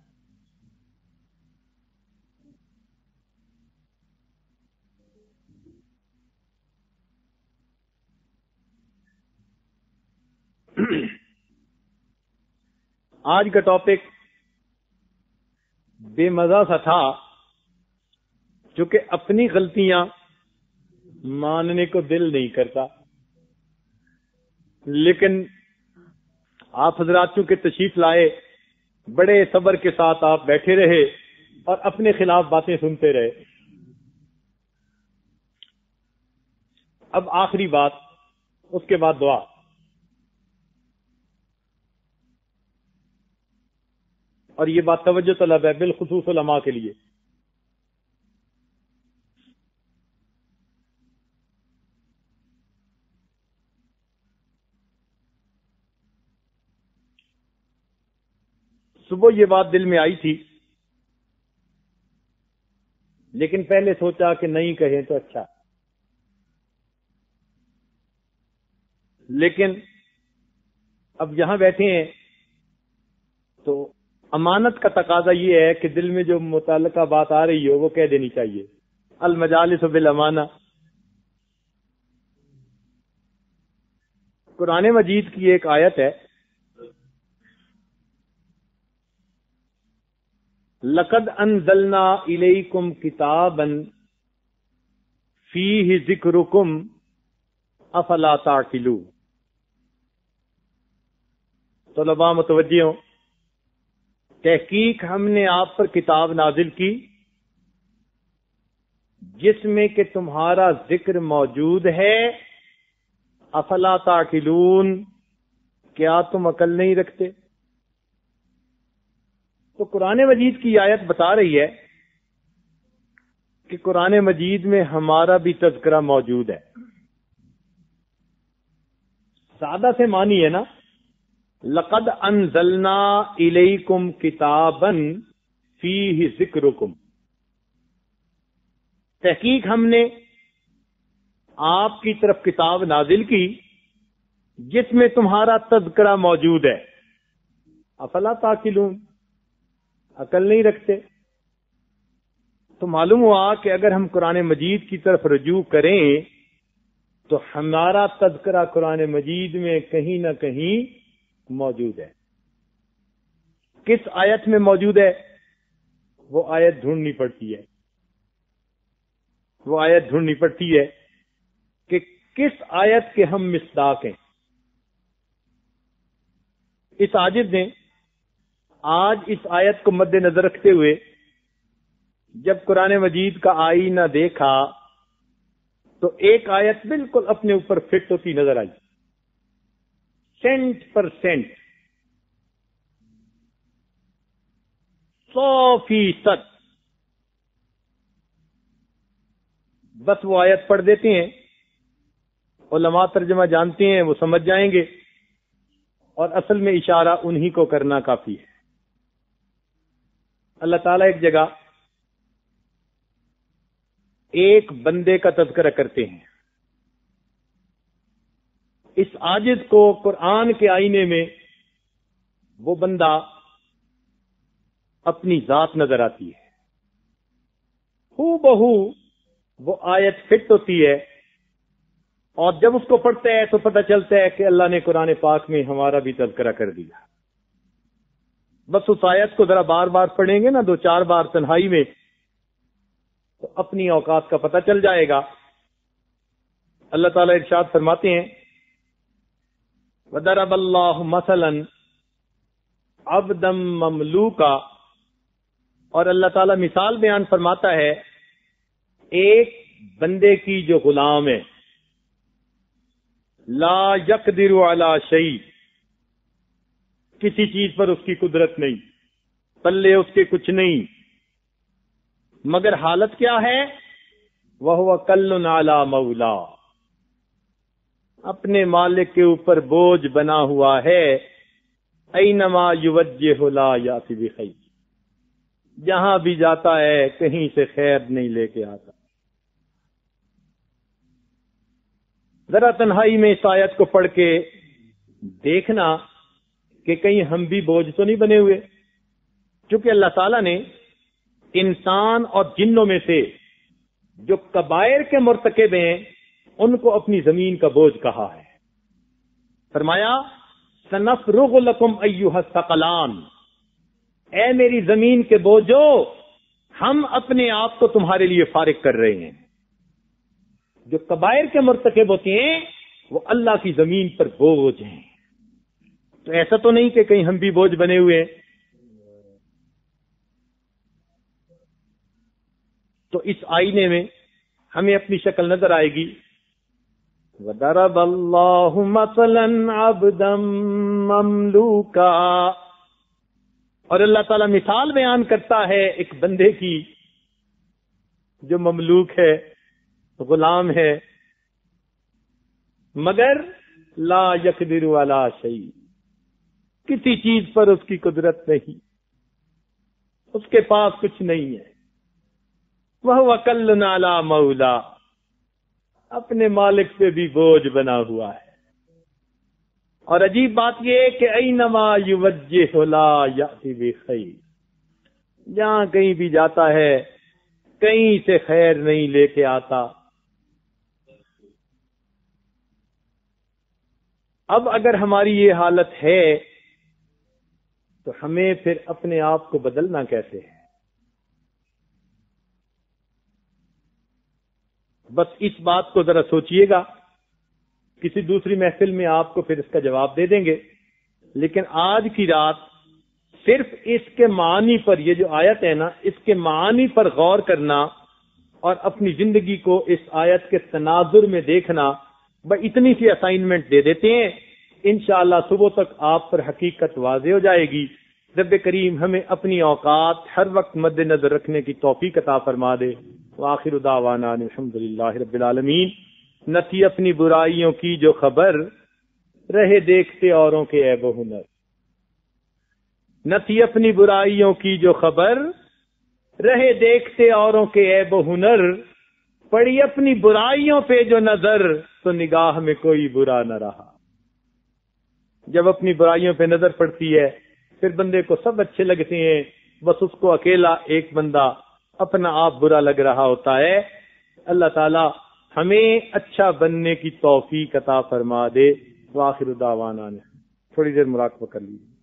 آج کا ٹاپک بے مزہ سا تھا، چونکہ اپنی غلطیاں ماننے کو دل نہیں کرتا. لیکن آپ حضرات چونکہ تشریف لائے، بڑے صبر کے ساتھ آپ بیٹھے رہے اور اپنے خلاف باتیں سنتے رہے. اب آخری بات، اس کے بعد دعا. اور یہ بات توجہ طلب ہے بالخصوص علماء کے لیے. صبح یہ بات دل میں آئی تھی لیکن پہلے سوچا کہ نہیں کہیں تو اچھا. لیکن اب یہاں بیٹھے ہیں تو امانت کا تقاضا یہ ہے کہ دل میں جو متعلقہ بات آ رہی ہو وہ کہہ دینی چاہیے. المجالس بالامانہ. قرآن مجید کی ایک آیت ہے، لقد انزلنا الیکم کتابا فیہ ذکرکم افلا تعقلون. طلباء متوجہ ہوں، تحقیق ہم نے آپ پر کتاب نازل کی جس میں کہ تمہارا ذکر موجود ہے. افلا تعقلون، کیا تم عقل نہیں رکھتے؟ تو قرآن مجید کی آیت بتا رہی ہے کہ قرآن مجید میں ہمارا بھی تذکرہ موجود ہے. سادہ سے معنی ہے نا، لقد انزلنا الیکم کتابا فیہ ذکرکم. تحقیق ہم نے آپ کی طرف کتاب نازل کی جس میں تمہارا تذکرہ موجود ہے. افلا تعقلون، عقل نہیں رکھتے؟ تو معلوم ہوا کہ اگر ہم قرآن مجید کی طرف رجوع کریں تو ہمارا تذکرہ قرآن مجید میں کہیں نہ کہیں موجود ہے. کس آیت میں موجود ہے؟ وہ آیت ڈھونڈنی پڑتی ہے. وہ آیت ڈھونڈنی پڑتی ہے کہ کس آیت کے ہم مصداق ہیں. اس عاجز نے آج اس آیت کو مد نظر رکھتے ہوئے جب قرآن مجید کا آئینہ دیکھا تو ایک آیت بالکل اپنے اوپر فٹ ہوتی نظر آئی. 100%، 100%. بس وہ آیت پڑھ دیتے ہیں، علماء ترجمہ جانتے ہیں، وہ سمجھ جائیں گے، اور اصل میں اشارہ انہی کو کرنا کافی ہے. اللہ تعالیٰ ایک جگہ ایک بندے کا تذکرہ کرتے ہیں. اس عاجز کو قرآن کے آئینے میں وہ بندہ اپنی ذات نظر آتی ہے. ہو بہو وہ آیت فٹ ہوتی ہے، اور جب اس کو پڑھتا ہے تو پتہ چلتا ہے کہ اللہ نے قرآن پاک میں ہمارا بھی تذکرہ کر دیا. بس اس آیت کو ذرا بار بار پڑھیں گے نا، 2-4 بار تنہائی میں، تو اپنی اوقات کا پتہ چل جائے گا. اللہ تعالیٰ ارشاد فرماتے ہیں وَضَرَبَ اللَّهُ مَثَلًا عَبْدًا مَمْلُوكًا، اور اللہ تعالیٰ مثال بیان فرماتا ہے ایک بندے کی جو غلام ہے. لا يقدر على شيء، کسی چیز پر اس کی قدرت نہیں، پلے اس کے کچھ نہیں، مگر حالت کیا ہے؟ وَهُوَ كَلٌّ عَلَى مَوْلَى، اپنے مالک کے اوپر بوجھ بنا ہوا ہے. اَيْنَمَا يُوَجِّهُ لَا يَأْتِ بِخَيْرٍ، جہاں بھی جاتا ہے کہیں سے خیر نہیں لے کے آتا. ذرا تنہائی میں اس آیت کو پڑھ کے دیکھنا کہ کہیں ہم بھی بوجھ تو نہیں بنے ہوئے. چونکہ اللہ تعالیٰ نے انسان اور جنوں میں سے جو کبائر کے مرتکب ہیں ان کو اپنی زمین کا بوجھ کہا ہے. فرمایا سنفرغ لکم ایھا الثقلان، اے میری زمین کے بوجھو، ہم اپنے آپ کو تمہارے لیے فارغ کر رہے ہیں. جو کبائر کے مرتکب ہوتے ہیں وہ اللہ کی زمین پر بوجھ ہیں. تو ایسا تو نہیں کہ کہیں ہم بھی بوجھ بنے ہوئے ہیں. تو اس آئینے میں ہمیں اپنی شکل نظر آئے گی. وَضَرَبَ اللَّهُ مَثَلًا عَبْدًا مَمْلُوكًا، اور اللہ تعالیٰ مثال بیان کرتا ہے ایک بندے کی جو مملوک ہے، غلام ہے، مگر لا يقدر علی شیء، کسی چیز پر اس کی قدرت نہیں، اس کے پاس کچھ نہیں ہے. وَهُوَ كَلٌّ عَلَى مَوْلَى، اپنے مالک پہ بھی بوجھ بنا ہوا ہے. اور عجیب بات یہ ہے کہ اَيْنَمَا يُوَجِّهُ لَا يَأْتِ بِخَيْرٍ، جہاں کہیں بھی جاتا ہے کہیں سے خیر نہیں لے کے آتا. اب اگر ہماری یہ حالت ہے تو ہمیں پھر اپنے آپ کو بدلنا کیسے ہے؟ بس اس بات کو ذرا سوچئے گا، کسی دوسری محفل میں آپ کو پھر اس کا جواب دے دیں گے، لیکن آج کی رات صرف اس کے معنی پر، یہ جو آیت ہے نا، اس کے معنی پر غور کرنا اور اپنی زندگی کو اس آیت کے تناظر میں دیکھنا، اتنی سی اسائنمنٹ دے دیتے ہیں، انشاءاللہ صبح تک آپ پر حقیقت واضح ہو جائے گی۔ رب کریم ہمیں اپنی اوقات ہر وقت مد نظر رکھنے کی توفیق عطا فرما دے۔ وآخر دعوانا الحمدللہ رب العالمین۔ نہ تھی اپنی برائیوں کی جو خبر، رہے دیکھتے اوروں کے عیب و ہنر۔ نہ تھی اپنی برائیوں کی جو خبر، رہے دیکھتے اوروں کے عیب و ہنر۔ پڑی اپنی برائیوں پہ جو نظر، تو نگاہ میں کوئی برا نہ رہا۔ جب اپنی برائیوں پہ نظر پڑتی ہے پھر بندے کو سب اچھے لگتے ہیں، بس اس کو اکیلا ایک بندہ اپنا آپ برا لگ رہا ہوتا ہے۔ اللہ تعالی ہمیں اچھا بننے کی توفیق عطا فرما دے۔ وآخر دعوانا، تھوڑی دیر مراقبہ کر لیجیے۔